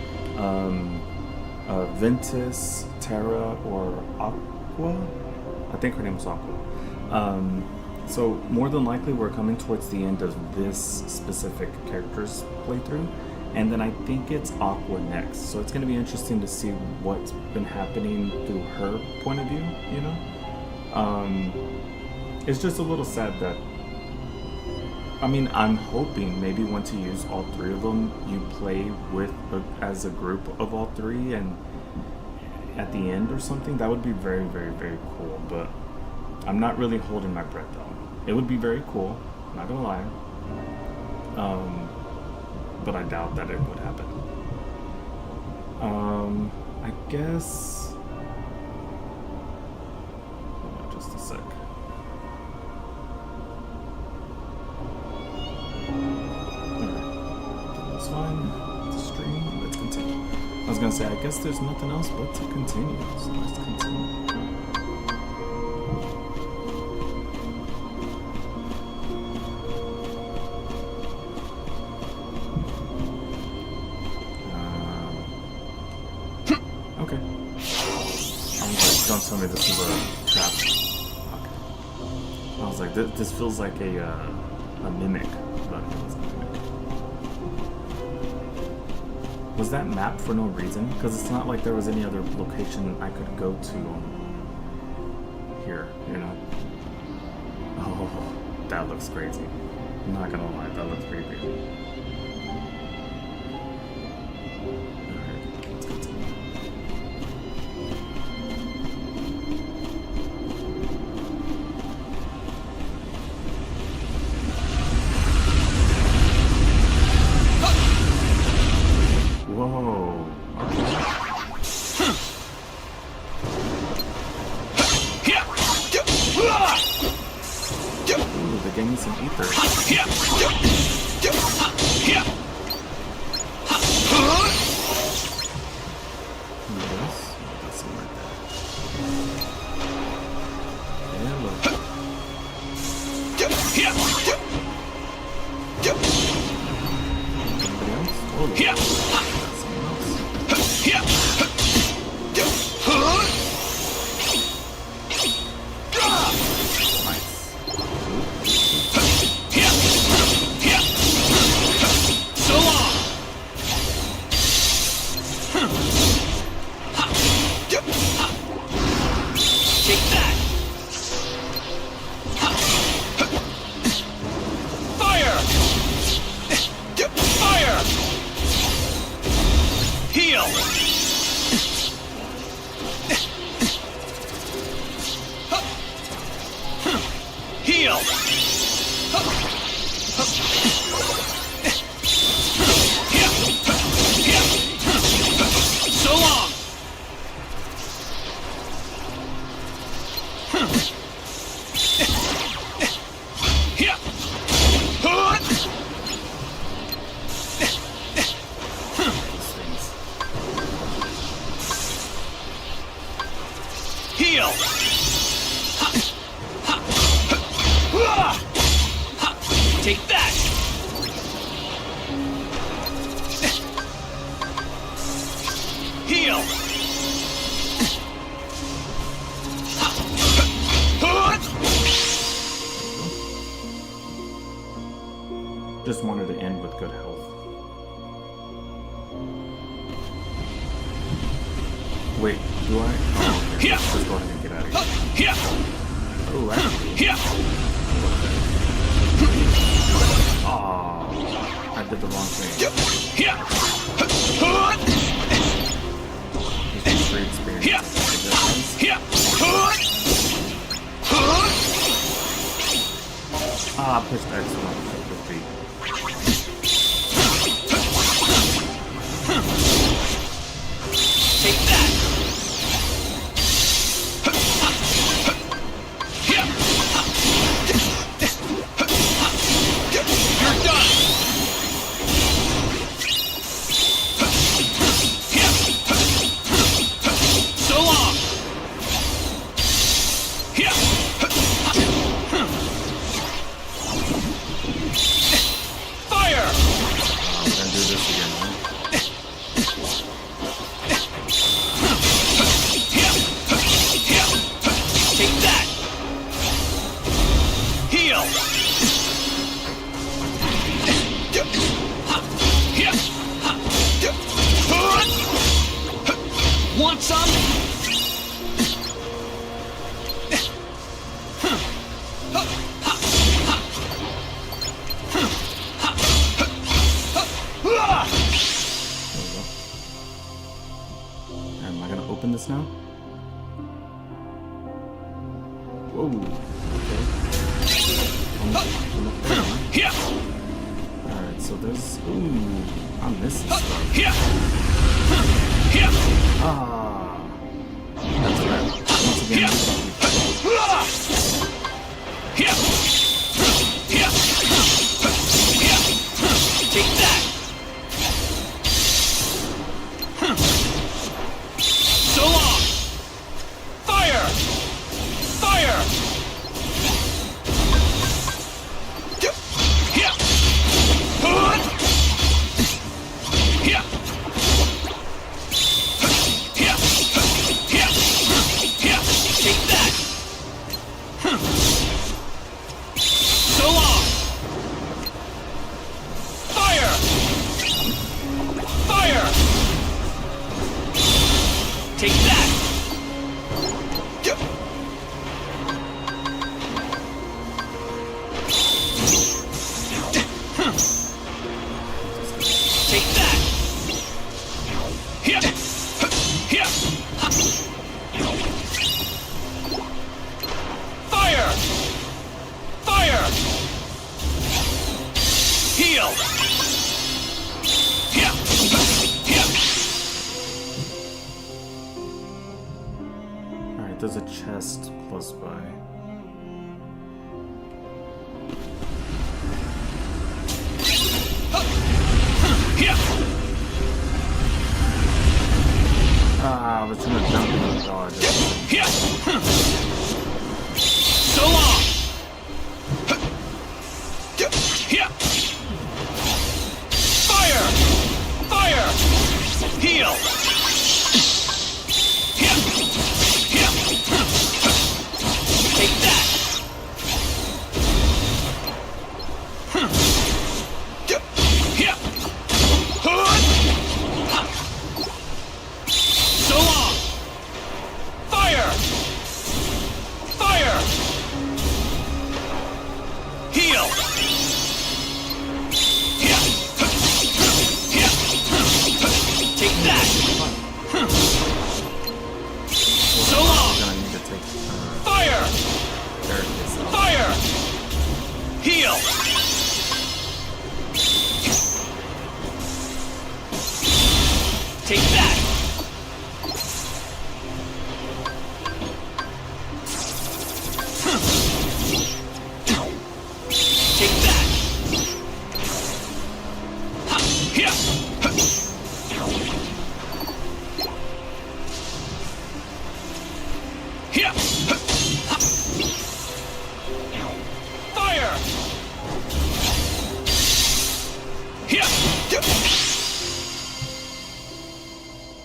Ventus, Terra, or Aqua. I think her name was Aqua. So more than likely we're coming towards the end of this specific character's playthrough, and then I think it's Aqua next. So it's going to be interesting to see what's been happening through her point of view, you know? It's just a little sad that, I mean, I'm hoping maybe once you use all three of them, you play with as a group of all three, and at the end or something. That would be very, very, very cool. But I'm not really holding my breath though. It would be very cool, not gonna lie. But I doubt that it would happen. I guess. Hold on just a sec. That's fine. It's a stream. Let's continue. I was gonna say, I guess there's nothing else but to continue. So let's continue. Okay. I was like, don't tell me this is a trap. Okay. I was like, this feels like a mimic, but it wasn't a mimic. Was that map for no reason? Because it's not like there was any other location I could go to here, you know? Oh, that looks crazy. I'm not gonna lie, that looks pretty crazy. Alright, let's continue. Whoa. Ooh, they gave me some ether. Yes, got some right there. Yeah, look. Anybody else? Oh, look. Got someone else. Nice. So long! Take that! Fire! Fire! Heal! Heal! So long! Heal! Take that! Heal! Just wanted to end with good health. Wait, do I? Oh, okay. Let's just go ahead and get out of here. Oh, actually. Oh, I did the wrong thing. He's free experience. Ah, I pushed X on the feet. Take that! You're done! So long! gonna do this again, man. Take that! Heal! Want some? Am I gonna open this now? Whoa. Okay. Alright, so there's... Ooh, I'm missing stuff. Ah. That's right. Once again. Take that! So long! Fire! Fire! Take that! So long! Fire! Fire! Take that! Take that! Fire! Fire! Heal! Alright, there's a chest close by. Ah, I was trying to jump in the dodge. So long! Fire! Fire! Heal! Take that! So long! Fire! Fire! Heal! Take that! So long! I'm gonna need to take Fire! care of this out. Fire! Heal! Take that! Take that! Fire!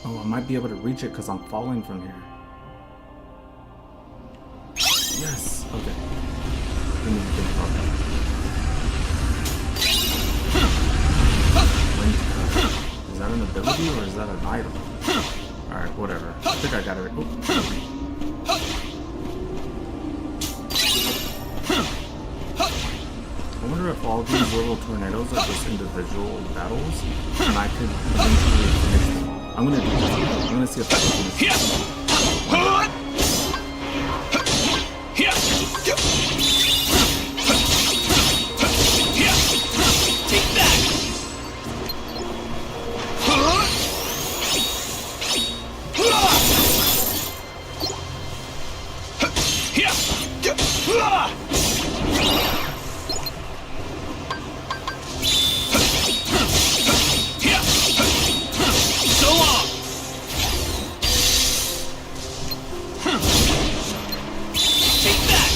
Oh, I might be able to reach it because I'm falling from here. Yes! Okay. Didn't even think about that. Is that an ability or is that an item? Alright, whatever. I think I got it. I wonder if all these little tornadoes are just individual battles, and I could eventually finish them all. I'm gonna do this. I'm gonna see if I can finish them. Take that! So long! Take that!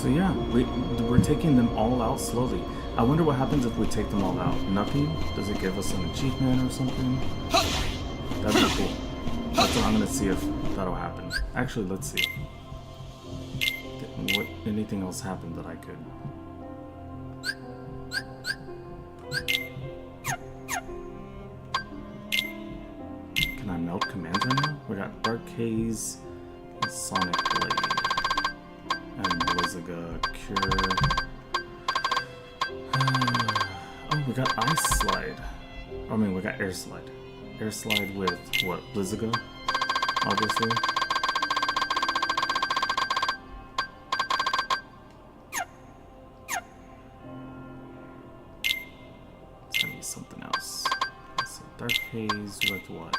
So yeah, we're taking them all out slowly. I wonder what happens if we take them all out. Nothing? Does it give us an achievement or something? That'd be cool. That's what I'm gonna see if that'll happen. Actually, let's see. What anything else happened that I could? Can I melt commands right now? We got Dark Haze and Sonic Blade. And Blizzaga, Cure. Oh, we got Ice Slide. I mean, we got Air Slide. Air Slide with what? Blizzaga, obviously. It's gonna be something else. So Dark Haze with what?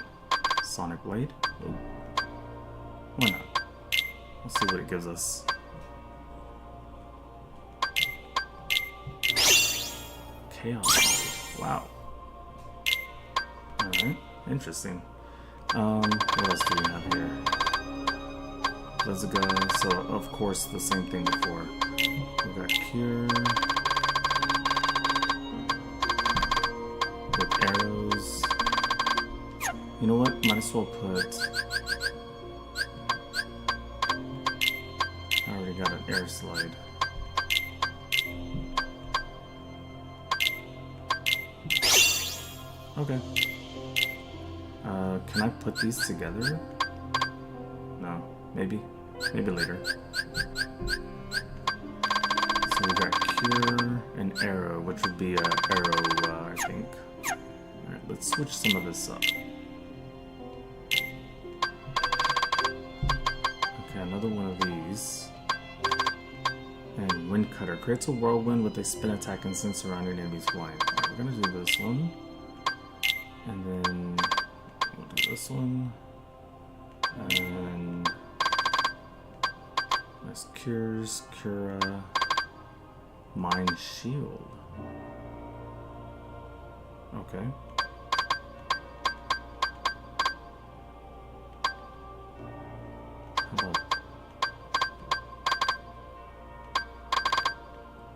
Sonic Blade? Oh. Why not? Let's see what it gives us. Chaos. Wow. Alright, interesting. What else do we have here? Blizzaga, so of course the same thing before. We got Cure. With arrows. You know what? Might as well put... I already got an air slide. Okay. Can I put these together? No. Maybe. Maybe later. So we got Cure and Arrow, which would be Arrow, I think. Alright, let's switch some of this up. Okay, another one of these. And Wind Cutter. Creates a whirlwind with a spin attack and sends surrounding enemies flying. Alright, we're gonna do this one. And then we'll do this one. And nice Cures, Cura, Mind Shield. Okay.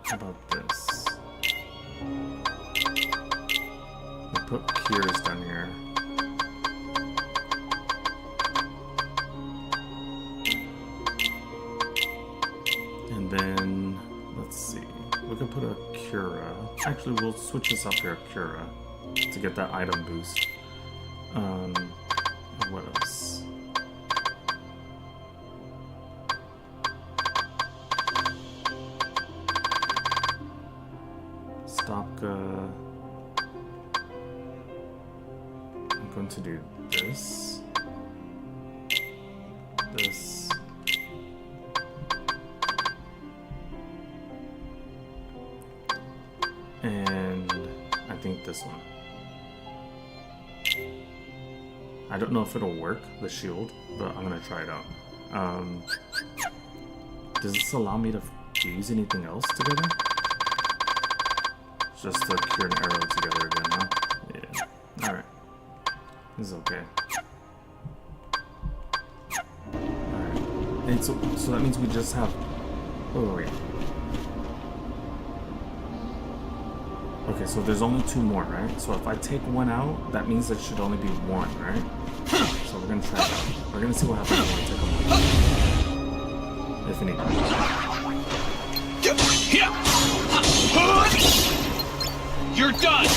How about this? We'll put Cures down here. And then, let's see. We can put a Cura. Actually, we'll switch this up here, Cura, to get that item boost. And what else? Stopka. I'm going to do this. This. And I think this one. I don't know if it'll work, the shield, but I'm gonna try it out. Does this allow me to fuse anything else together? Just the Cure and Arrow together again, huh? Yeah. Alright. This is okay. Alright. And so that means we just have... Oh, wait. Okay, so there's only two more, right? So if I take one out, that means there should only be one, right? So we're gonna try it out. We're gonna see what happens when I take them out. If any. You're done!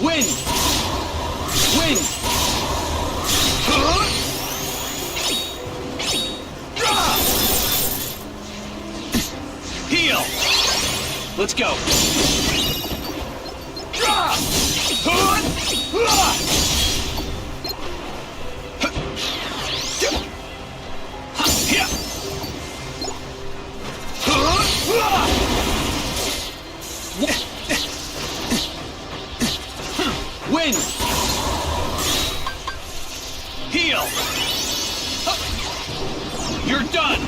Win! Win! Heal! Let's go! Win! Heal! You're done!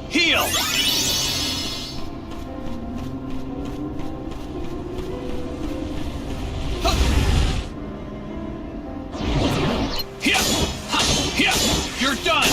Heal! Heal! You're done!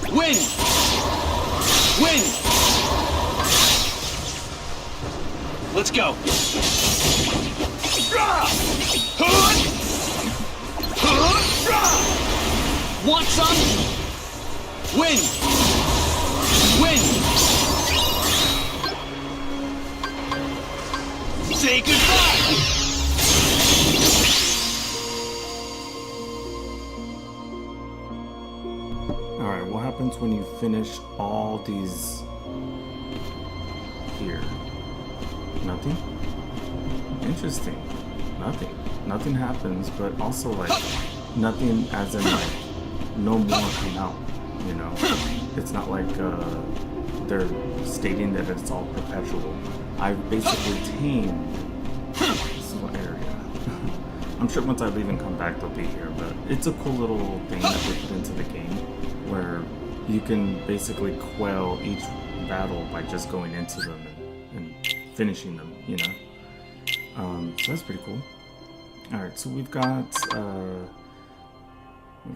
Win! Win! Let's go! Want some? Win! Win! Say goodbye! Alright, what happens when you finish all these here? Nothing? Interesting. Nothing. Nothing happens, but also like nothing as in like no more come out, you know? It's not like they're stating that it's all perpetual. I've basically tamed this little area. I'm sure once I leave and come back they'll be here, but it's a cool little thing that they put into the game where you can basically quell each battle by just going into them and finishing them, you know? So that's pretty cool. Alright, so we've got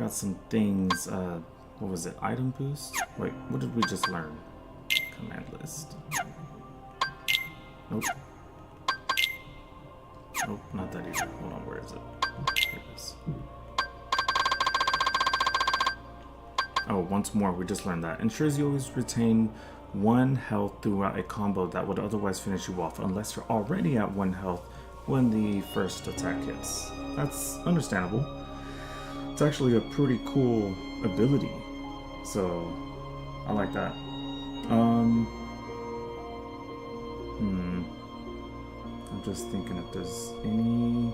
some things, what was it, item boost? Wait, what did we just learn? Command list. Nope. Nope, not that either. Hold on, where is it? Here it is. Oh, once more, we just learned that. Ensures you always retain 1 health throughout a combo that would otherwise finish you off, unless you're already at 1 health when the first attack hits. That's understandable. It's actually a pretty cool ability, so I like that. I'm just thinking if there's any...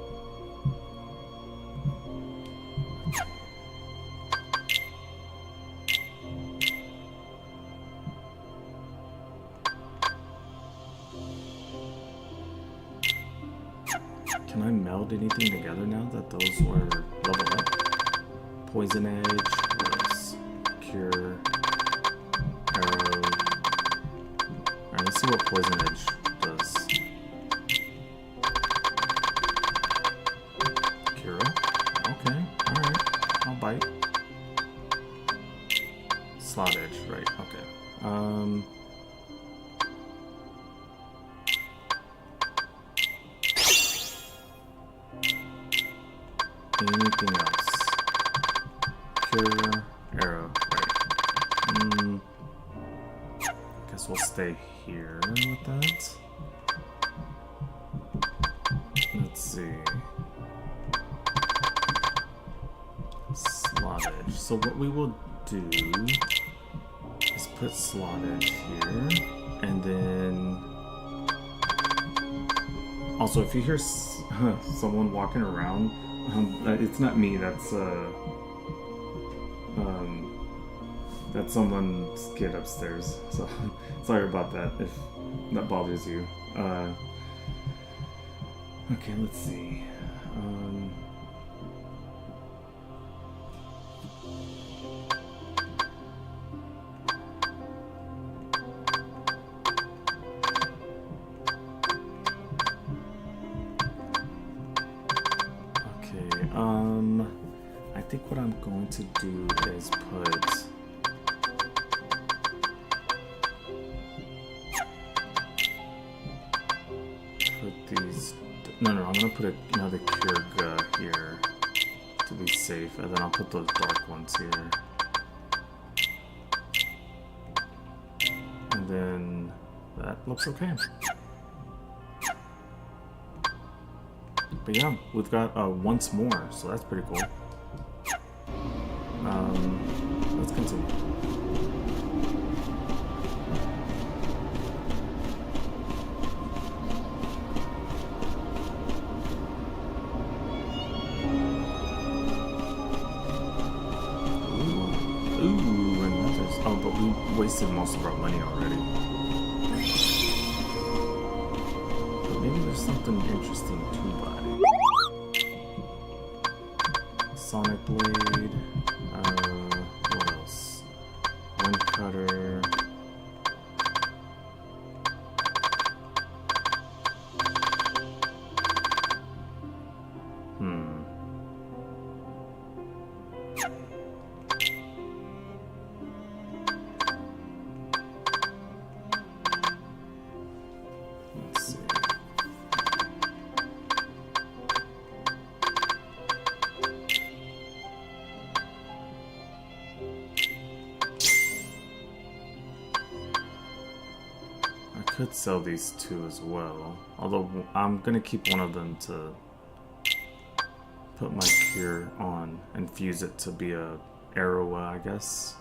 Can I meld anything together now that those were leveled up? Poison Edge, was Cure, Arrow. Alright, let's see what Poison Edge does. Cure? Okay, alright, I'll bite. Slot Edge, right, okay. Anything else? Cure, Arrow, right. Guess we'll stay here with that. Let's see. Slot Edge. So what we will do is put Slot Edge here, and then... Also, if you hear someone walking around, it's not me, that's someone's kid upstairs, so sorry about that if that bothers you. Okay, let's see. I think what I'm going to do is put these. No, I'm gonna put another Kirga here to be safe, and then I'll put those dark ones here. And then that looks okay. But yeah, we've got once more, so that's pretty cool. Let's continue. Ooh, and there's, oh, but we wasted most of our money already. But maybe there's something interesting to buy. Sonic Blade, what else? Wind Cutter. Let's see. I could sell these two as well, although I'm gonna keep one of them to put my cure on and fuse it to be a Arawa, I guess.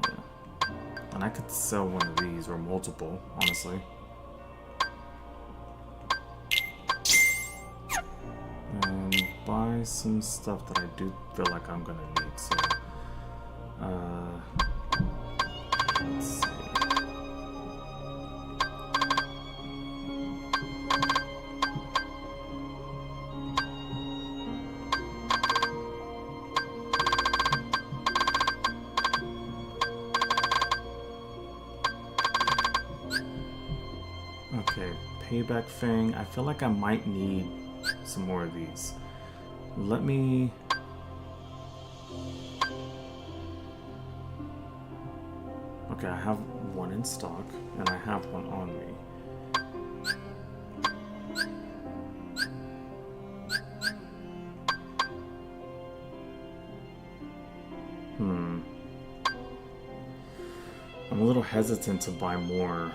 Yeah. And I could sell one of these or multiple, honestly. And buy some stuff that I do feel like I'm gonna need, so let's see. Okay, Payback Fang. I feel like I might need some more of these. Let me... Okay, I have one in stock, and I have one on me. I'm a little hesitant to buy more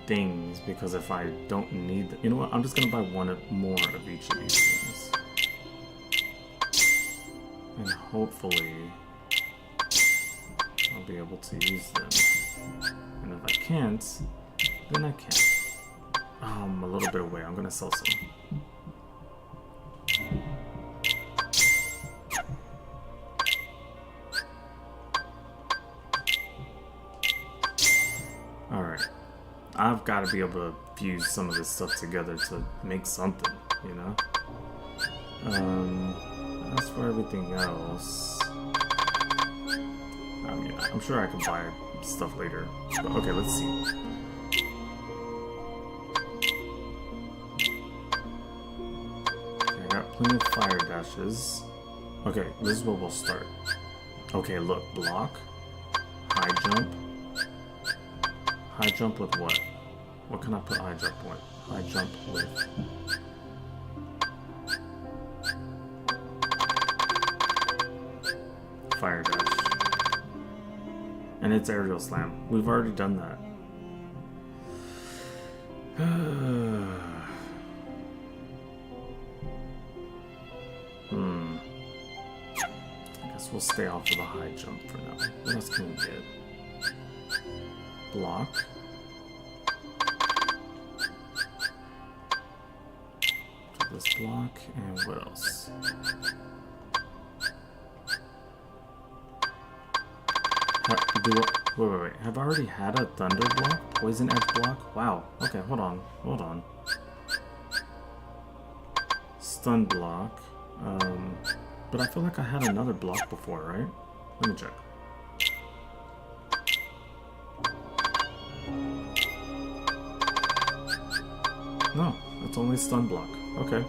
things because if I don't need you know what, I'm just gonna buy more of each of these things, and hopefully I'll be able to use them, and if I can't, then I can't. I'm a little bit away. I'm gonna sell some. I've got to be able to fuse some of this stuff together to make something, you know? As for everything else, I mean, I'm sure I can buy stuff later. But okay, let's see. Okay, I got plenty of fire dashes. Okay, this is where we'll start. Okay, look, block, high jump. High jump with what? What can I put high jump with? High jump with... Fire dash. And it's aerial slam. We've already done that. I guess we'll stay off of the high jump for now. What else can we get? Block. This block, and what else? Wait. Have I already had a thunder block? Poison edge block? Wow. Okay, hold on. Stun block. But I feel like I had another block before, right? Let me check. No, it's only stun block. Okay.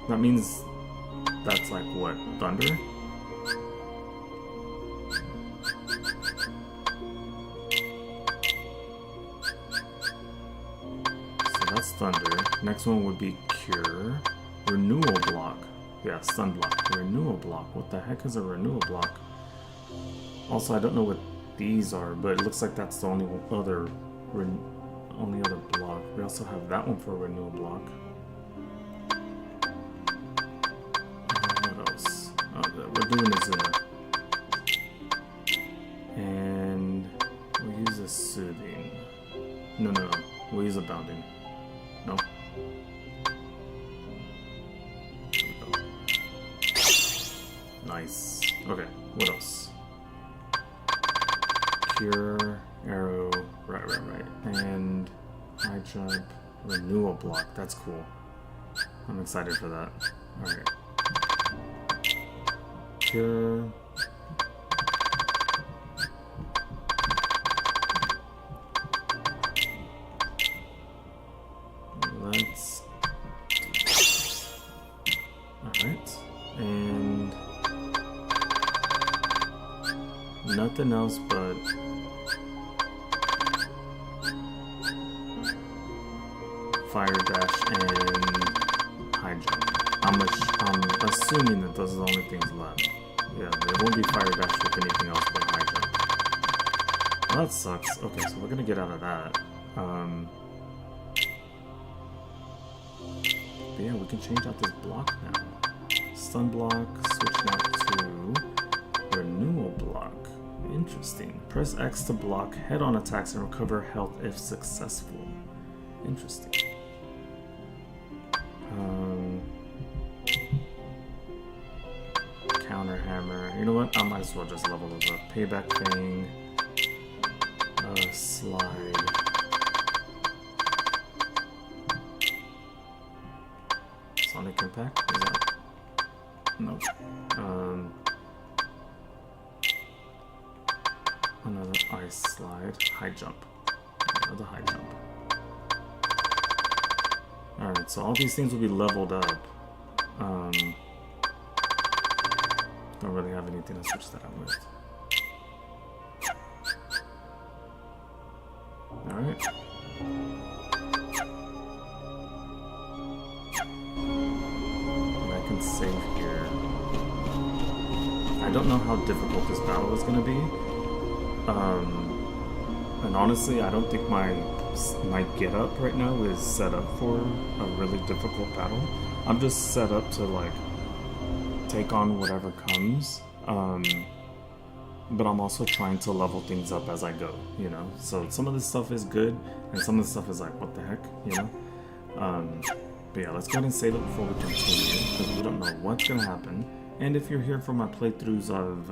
That means that's like what? Thunder? So that's thunder. Next one would be cure. Renewal block. Yeah, stun block. Renewal block. What the heck is a renewal block? Also, I don't know what these are, but it looks like that's the only other block. We also have that one for a renewal block. What else? We're doing Azuna. And we'll use a soothing. No. We'll use a bounding. No. There we go. Nice. Okay, what else? Cure, arrow, right. And high jump, renewal block. That's cool. I'm excited for that. Alright. Cure. Let's do this. Alright. And nothing else but fire dash and high jump. I'm assuming that those are the only things left. Yeah, there won't be fire dash with anything else but high jump. Well, that sucks. Okay, so we're gonna get out of that. But yeah, we can change out this block now. Stun block, switching out to renewal block. Interesting. Press X to block head-on attacks and recover health if successful. Interesting. Counter hammer. You know what? I might as well just level those up. Payback thing. Slide. Sonic impact? Is that? Nope. Another ice slide. High jump. Another high jump. Alright, so all these things will be leveled up. Don't really have anything to switch that out with. Alright. And I can save here. I don't know how difficult this battle is going to be. And honestly, I don't think my get up right now is set up for a really difficult battle. I'm just set up to like take on whatever comes. But I'm also trying to level things up as I go, you know? So some of this stuff is good, and some of this stuff is like, what the heck, you know? But yeah, let's go ahead and save it before we continue, because we don't know what's gonna happen. And if you're here for my playthroughs of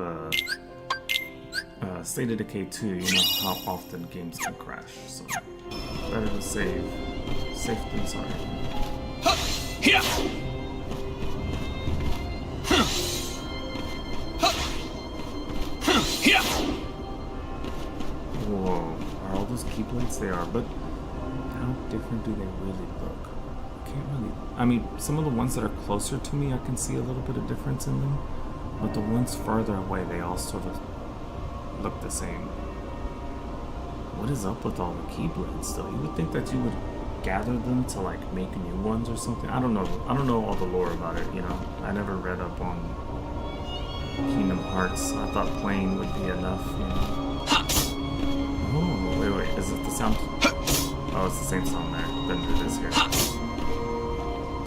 State of Decay 2, you know how often games can crash, so better to save safe than sorry. Whoa, are all those Keyblades? They are, but how different do they really look? I can't really... I mean, some of the ones that are closer to me, I can see a little bit of difference in them, but the ones farther away, they all sort of look the same. What is up with all the Keyblades, though? You would think that you would gather them to, like, make new ones or something. I don't know. I don't know all the lore about it, you know? I never read up on Kingdom Hearts. I thought playing would be enough, you know? Oh, wait, is it the sound? Oh, it's the same sound there than it is here.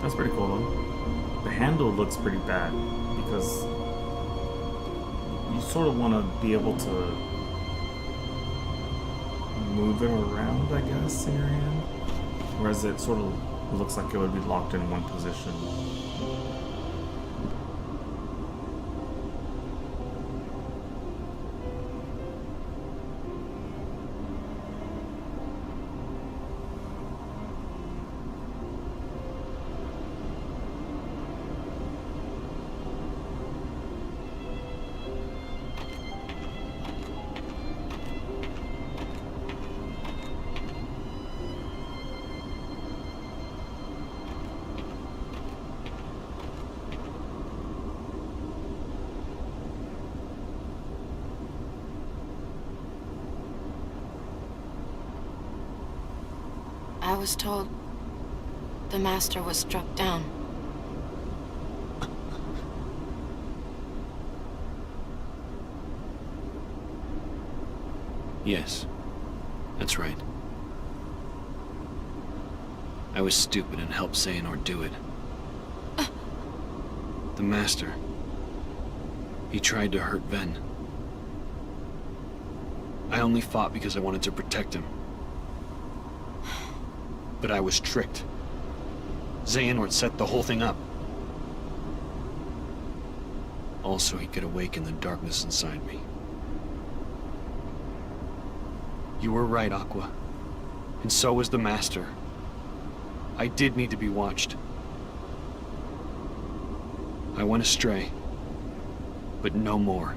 That's pretty cool, though. The handle looks pretty bad because you sort of want to be able to move it around, I guess, in your hand. Whereas it sort of looks like it would be locked in one position. was told the Master was struck down. Yes, that's right. I was stupid and helped Xehanort do it. The Master. He tried to hurt Ven. I only fought because I wanted to protect him. But I was tricked. Xehanort set the whole thing up. Also, he could awaken the darkness inside me. You were right, Aqua. And so was the Master. I did need to be watched. I went astray. But no more.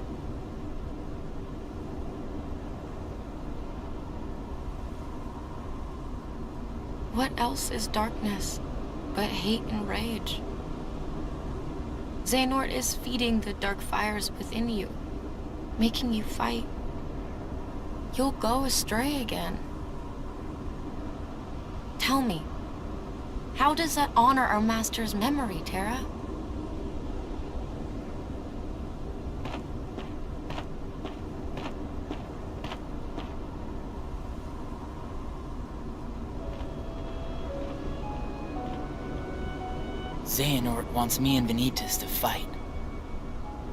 What else is darkness but hate and rage? Xehanort is feeding the dark fires within you, making you fight. You'll go astray again. Tell me, how does that honor our Master's memory, Terra? Xehanort wants me and Vanitas to fight.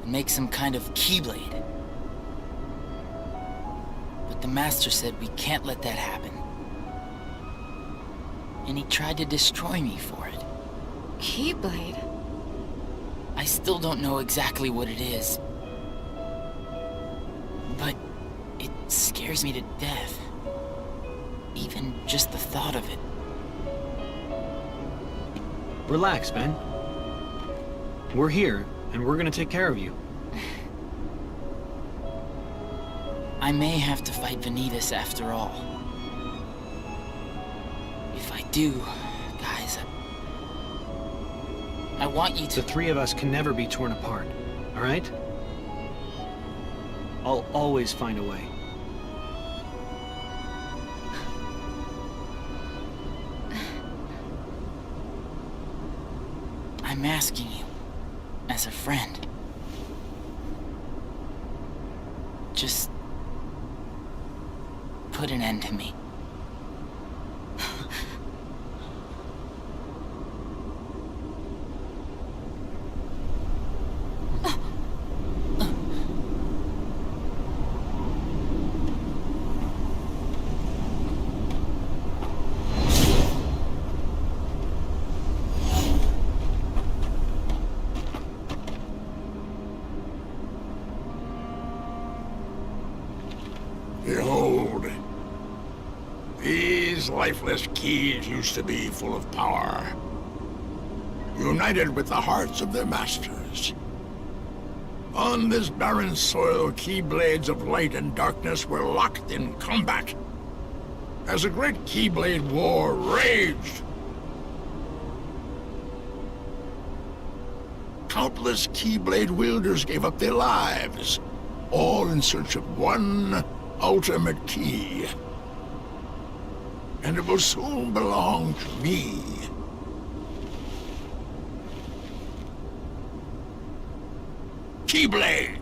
And make some kind of Keyblade. But the Master said we can't let that happen. And he tried to destroy me for it. Keyblade? I still don't know exactly what it is. But it scares me to death. Even just the thought of it. Relax, Ben. We're here, and we're gonna take care of you. I may have to fight Vanitas after all. If I do, guys, I want you to... The three of us can never be torn apart, all right? I'll always find a way. I'm asking you, as a friend. Just... put an end to me. Behold, these lifeless keys used to be full of power, united with the hearts of their masters. On this barren soil, Keyblades of light and darkness were locked in combat, as a great Keyblade war raged. Countless Keyblade wielders gave up their lives, all in search of one ultimate key. And it will soon belong to me. Keyblade!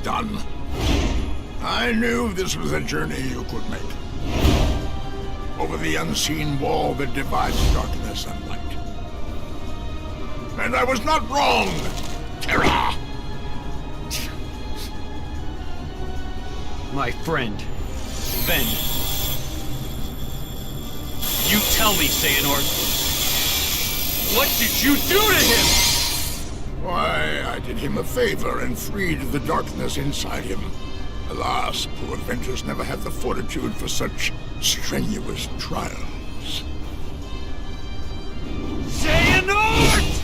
done. I knew this was a journey you could make. Over the unseen wall that divides darkness and light. And I was not wrong, Terra! My friend, Ven. You tell me, Xehanort. What did you do to him? Why, I did him a favor and freed the darkness inside him. Alas, poor Ventus never had the fortitude for such strenuous trials. Xehanort!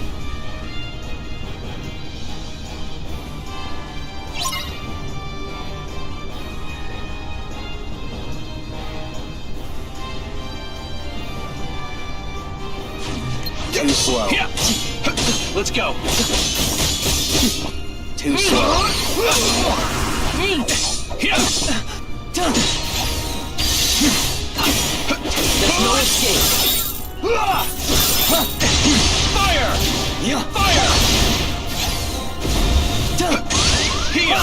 Too slow. Yeah. Let's go. Too slow. Yeah. There's no escape. Fire! Yeah. Fire! Heal!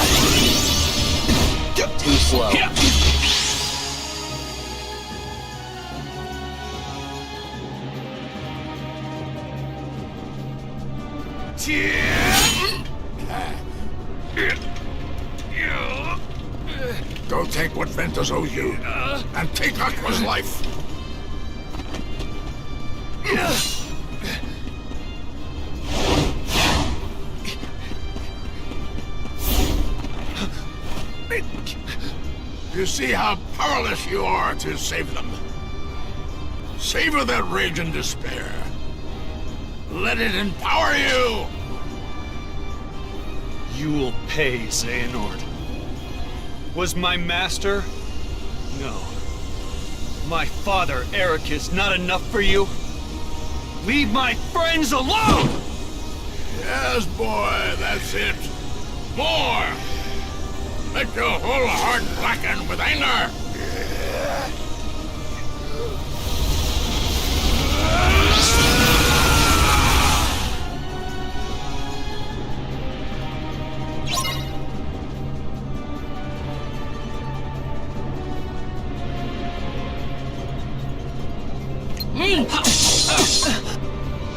Too slow. Yeah. Go take what Ventus owes you, and take Aqua's life. You see how powerless you are to save them. Savor that rage and despair. Let it empower you! You will pay, Xehanort. Was my master? No. My father, Eric, is not enough for you? Leave my friends alone! Yes, boy, that's it. More! Let your whole heart blacken with anger!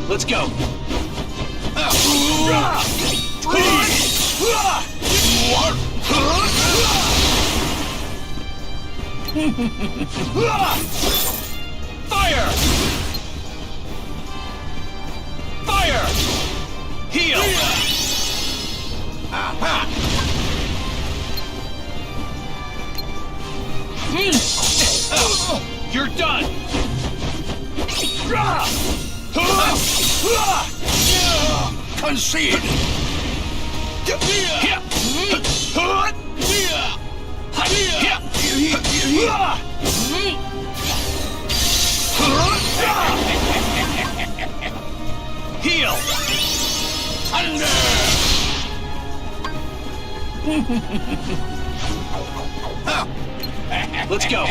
Let's go. Fire! Fire! Heal! You're done! Concede! Heal! Thunder! Let's go!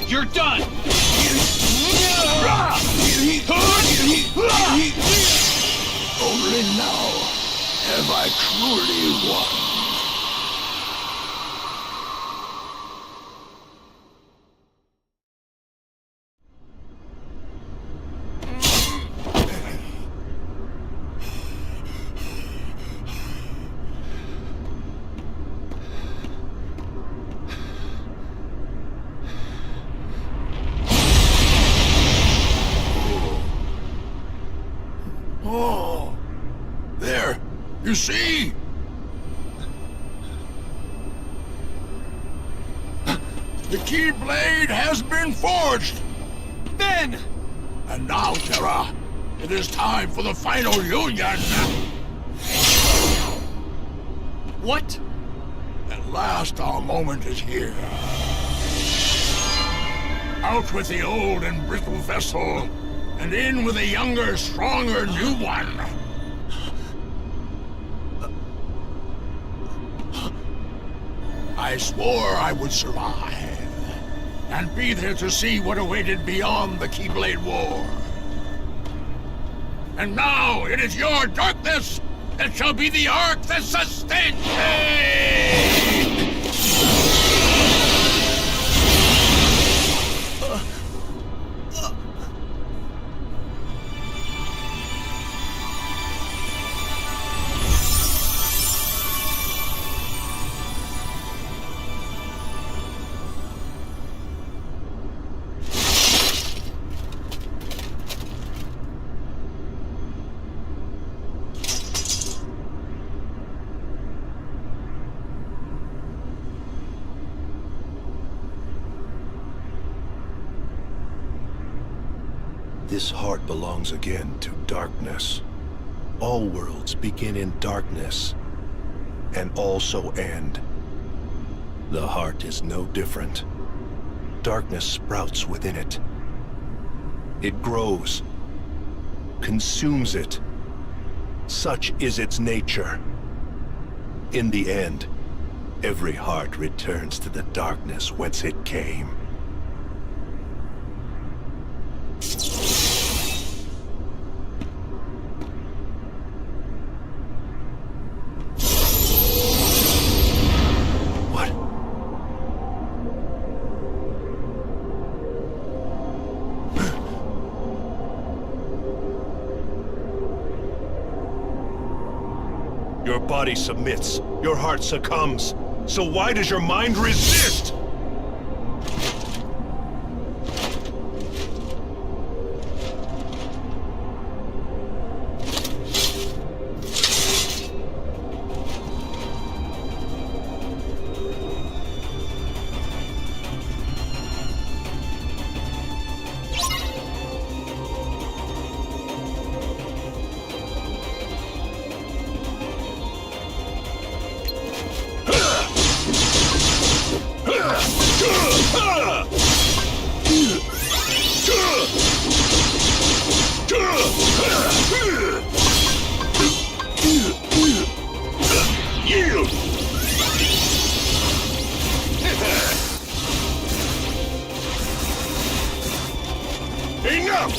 You're done! Only now have I truly won. Oh, there, you see? The Keyblade has been forged! Ben! And now, Terra, it is time for the final union! What? At last, our moment is here. Out with the old and brittle vessel, and in with a younger, stronger new one. I swore I would survive, and be there to see what awaited beyond the Keyblade War. And now it is your darkness that shall be the arc that sustains me! This heart belongs again to darkness. All worlds begin in darkness, and also end. The heart is no different. Darkness sprouts within it. It grows, consumes it. Such is its nature. In the end, every heart returns to the darkness whence it came. Your body submits, your heart succumbs. So why does your mind resist? Yield! Enough!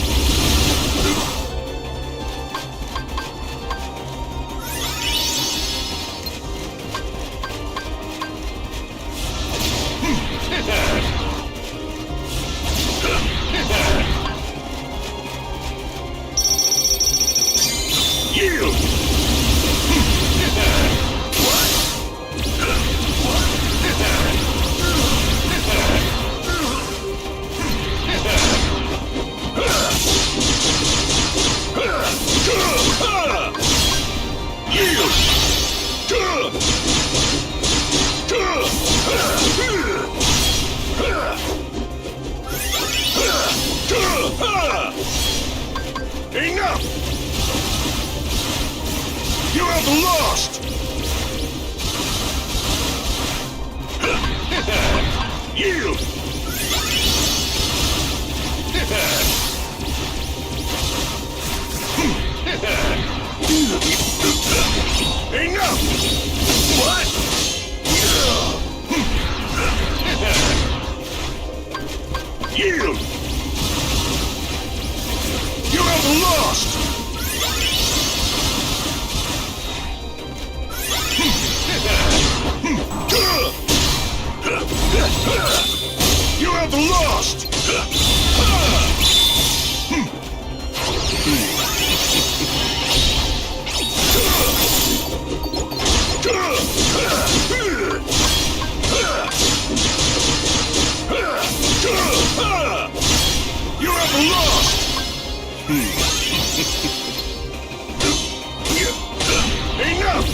Yield! Enough! You have lost! Yield! Enough! What? Yield! You have lost! You have lost! You have lost! Enough!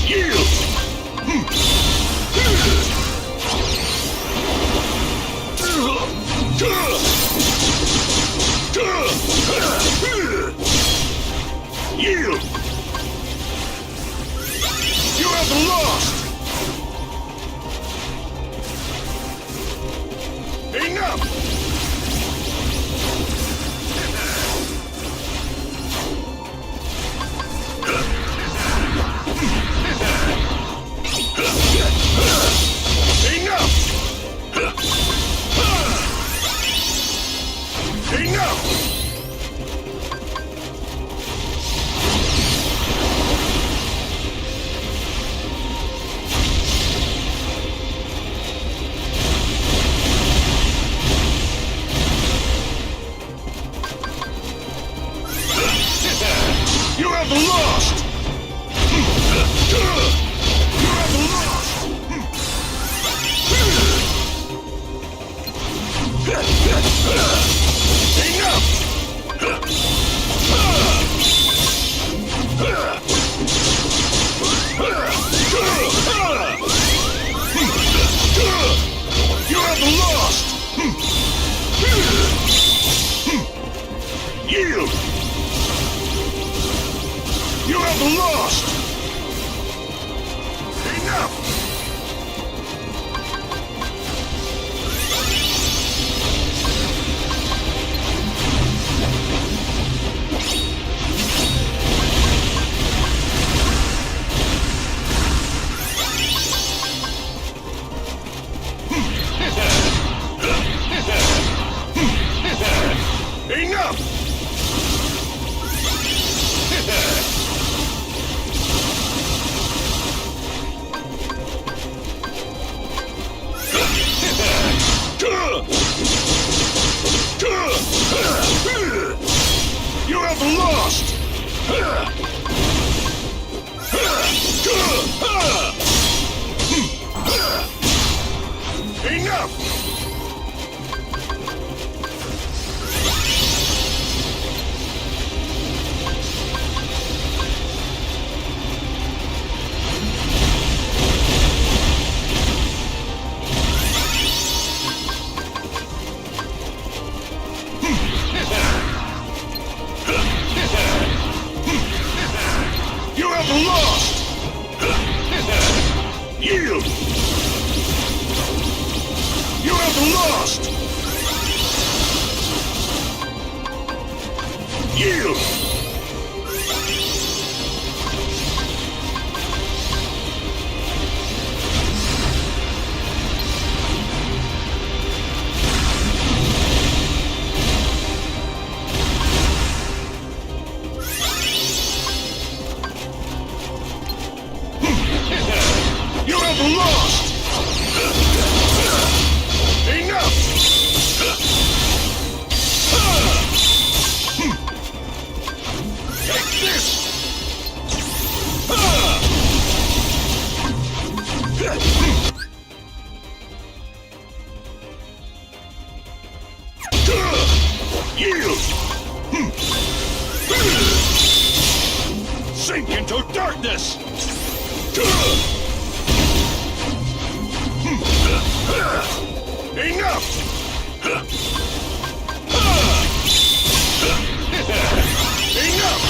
Yield! Yield! You have lost! Enough! Enough! You have lost! You have lost! You have lost! Yield! You have lost! Enough! Enough! You have lost! Enough! You have lost! Yield! You have lost! Yield! You have lost! Enough! Take this! Yield! Sink into darkness! Enough! Enough!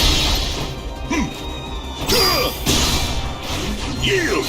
Yield!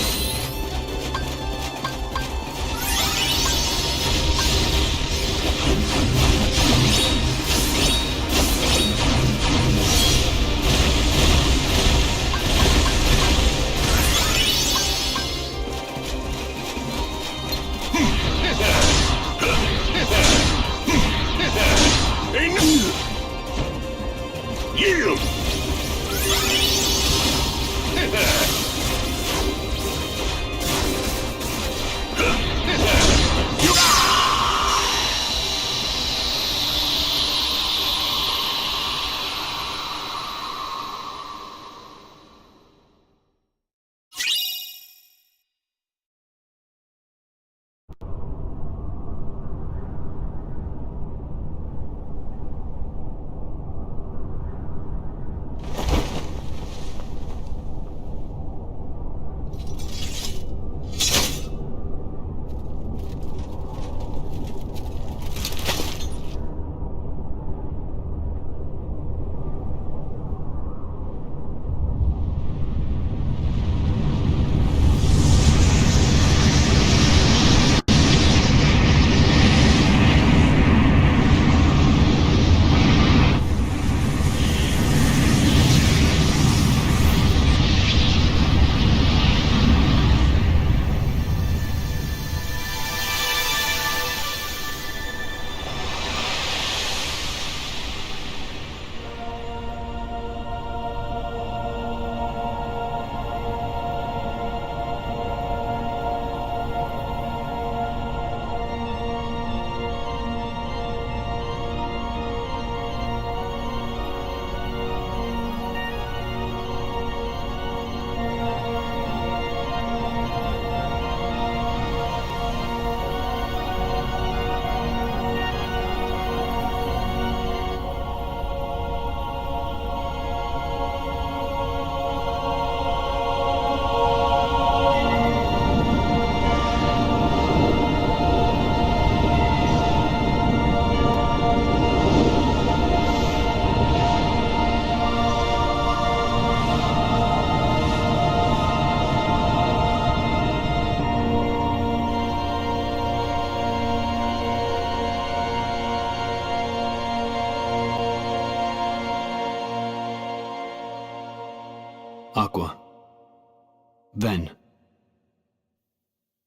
Then,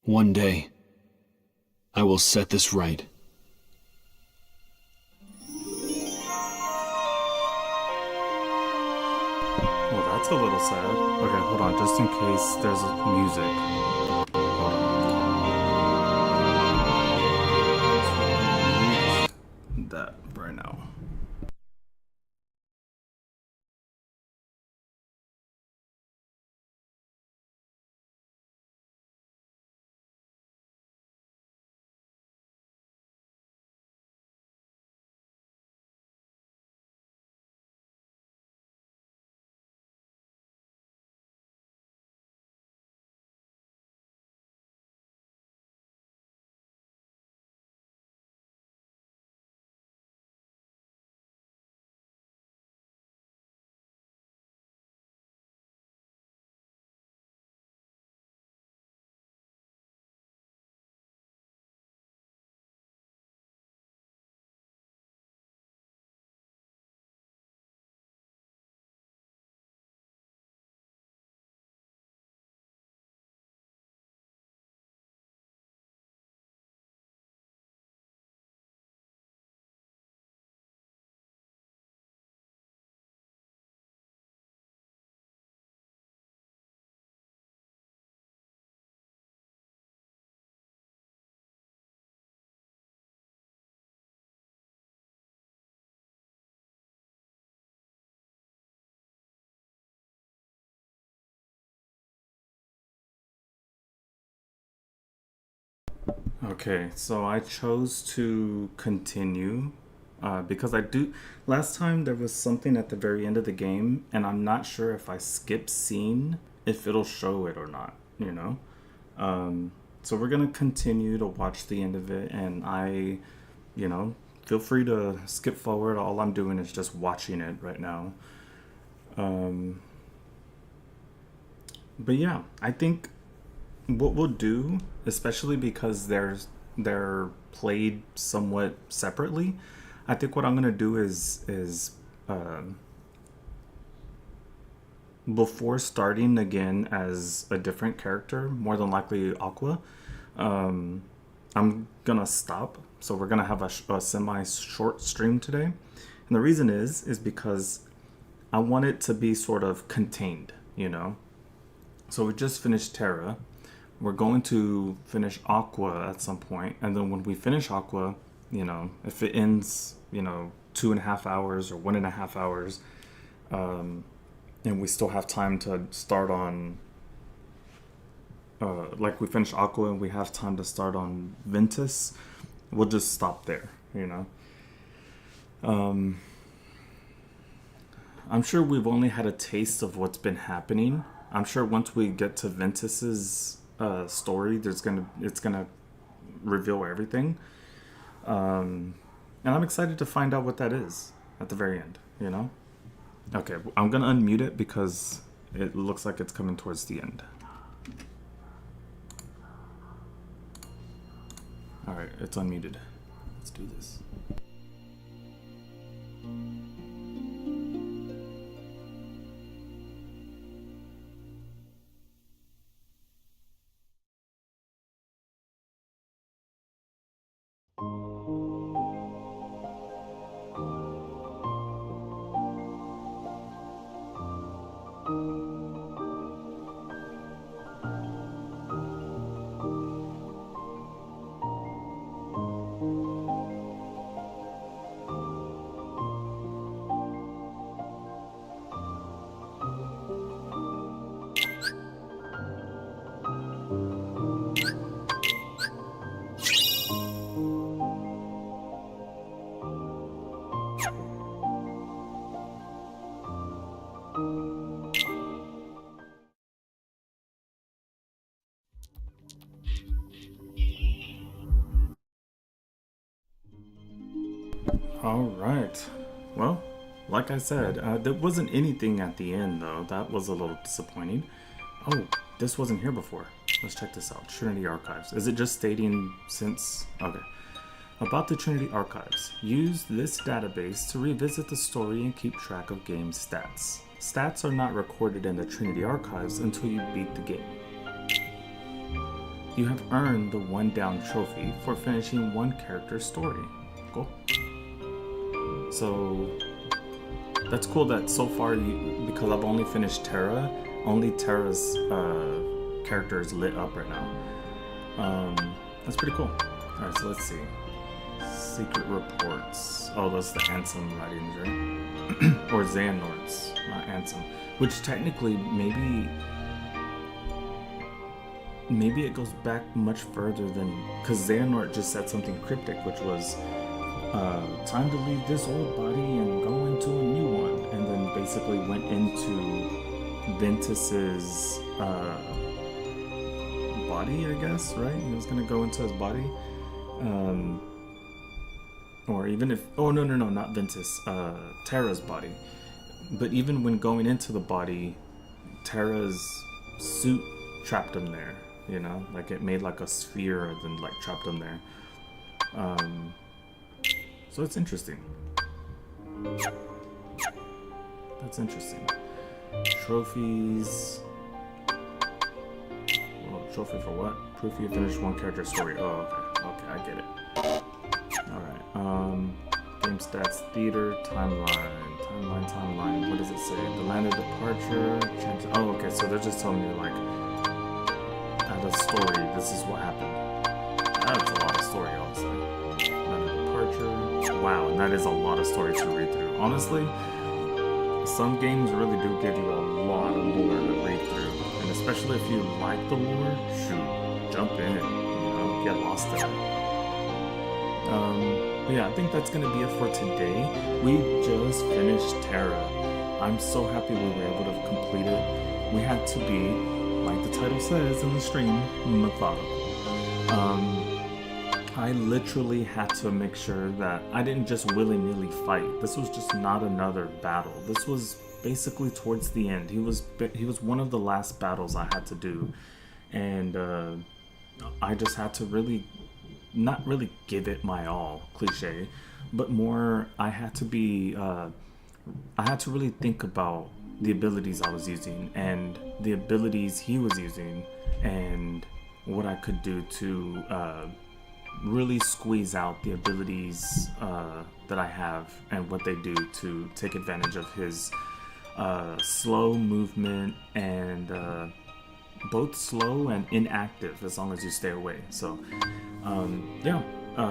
one day, I will set this right. Well, that's a little sad. Okay, hold on, just in case there's music. Hold on. That right now. Okay, so I chose to continue because I do. Last time there was something at the very end of the game, and I'm not sure if I skip scene if it'll show it or not. You know, so we're gonna continue to watch the end of it, and feel free to skip forward. All I'm doing is just watching it right now. But yeah, I think what we'll do, especially because they're played somewhat separately, I think what I'm gonna do is before starting again as a different character, more than likely Aqua, I'm gonna stop. So we're gonna have a semi-short stream today, and the reason is because I want it to be sort of contained, you know. So we just finished Terra. We're going to finish Aqua at some point, and then when we finish Aqua, you know, if it ends, 2.5 hours or 1.5 hours, and we still have time to start on, like we finish Aqua and we have time to start on Ventus, we'll just stop there, you know. I'm sure we've only had a taste of what's been happening. I'm sure once we get to Ventus's story, it's gonna reveal everything, and I'm excited to find out what that is at the very end, you know. Okay, I'm gonna unmute it because it looks like it's coming towards the end. All right, it's unmuted. Let's do this. All right. Well, like I said, there wasn't anything at the end, though. That was a little disappointing. Oh, this wasn't here before. Let's check this out. Trinity Archives. Is it just stating since... Okay. About the Trinity Archives. Use this database to revisit the story and keep track of game stats. Stats are not recorded in the Trinity Archives until you beat the game. You have earned the 1 down trophy for finishing one character's story. Cool. So that's cool that so far, because I've only finished Terra, only Terra's character is lit up right now. That's pretty cool. Alright, so let's see. Secret reports. Oh, those are the Ansem writings, right? Or Xehanort's, not Ansem. Which technically, maybe it goes back much further than, because Xehanort just said something cryptic, which was time to leave this old body and go into a new one, and then basically went into Ventus's body, I guess, right? He was gonna go into his body, or even if, oh no, not Ventus, Terra's body. But even when going into the body, Terra's suit trapped him there. You know, like it made like a sphere and then like trapped him there. So it's interesting. That's interesting. Trophies. Well, trophy for what? Proof you finished one character story. Oh, okay. Okay, I get it. Alright. Game stats, theater, timeline. Timeline. What does it say? The land of departure. Oh, okay. So they're just telling me like, the story, this is what happened. That's a lot of story, honestly. Land of departure. Wow, and that is a lot of story to read through. Honestly, some games really do give you a lot of lore to read through. And especially if you like the lore, shoot, jump in, you know, get lost in it. But yeah, I think that's gonna be it for today. We just finished Terra. I'm so happy we were able to complete it. We had to be, like the title says in the stream, methodical. I literally had to make sure that I didn't just willy-nilly fight. This was just not another battle. This was basically towards the end. He was one of the last battles I had to do, and I just had to really, not really give it my all, cliche, but more I had to be, I had to really think about the abilities I was using and the abilities he was using and what I could do to really squeeze out the abilities that I have and what they do to take advantage of his slow movement and both slow and inactive as long as you stay away. So yeah,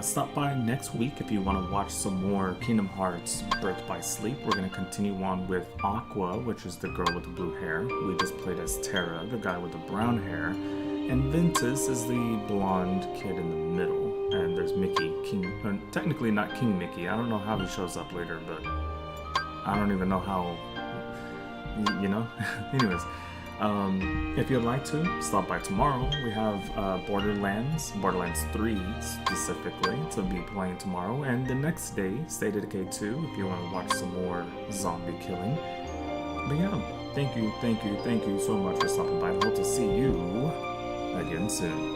stop by next week if you want to watch some more Kingdom Hearts Birth by Sleep. We're going to continue on with Aqua, which is the girl with the blue hair. We just played as Terra, the guy with the brown hair. And Ventus is the blonde kid in the middle. And there's Mickey, technically not King Mickey. I don't know how he shows up later, but I don't even know how, you know? Anyways. If you'd like to, stop by tomorrow. We have Borderlands 3 specifically, to be playing tomorrow. And the next day, State of Decay 2, if you want to watch some more zombie killing. But yeah, thank you so much for stopping by. I hope to see you again soon.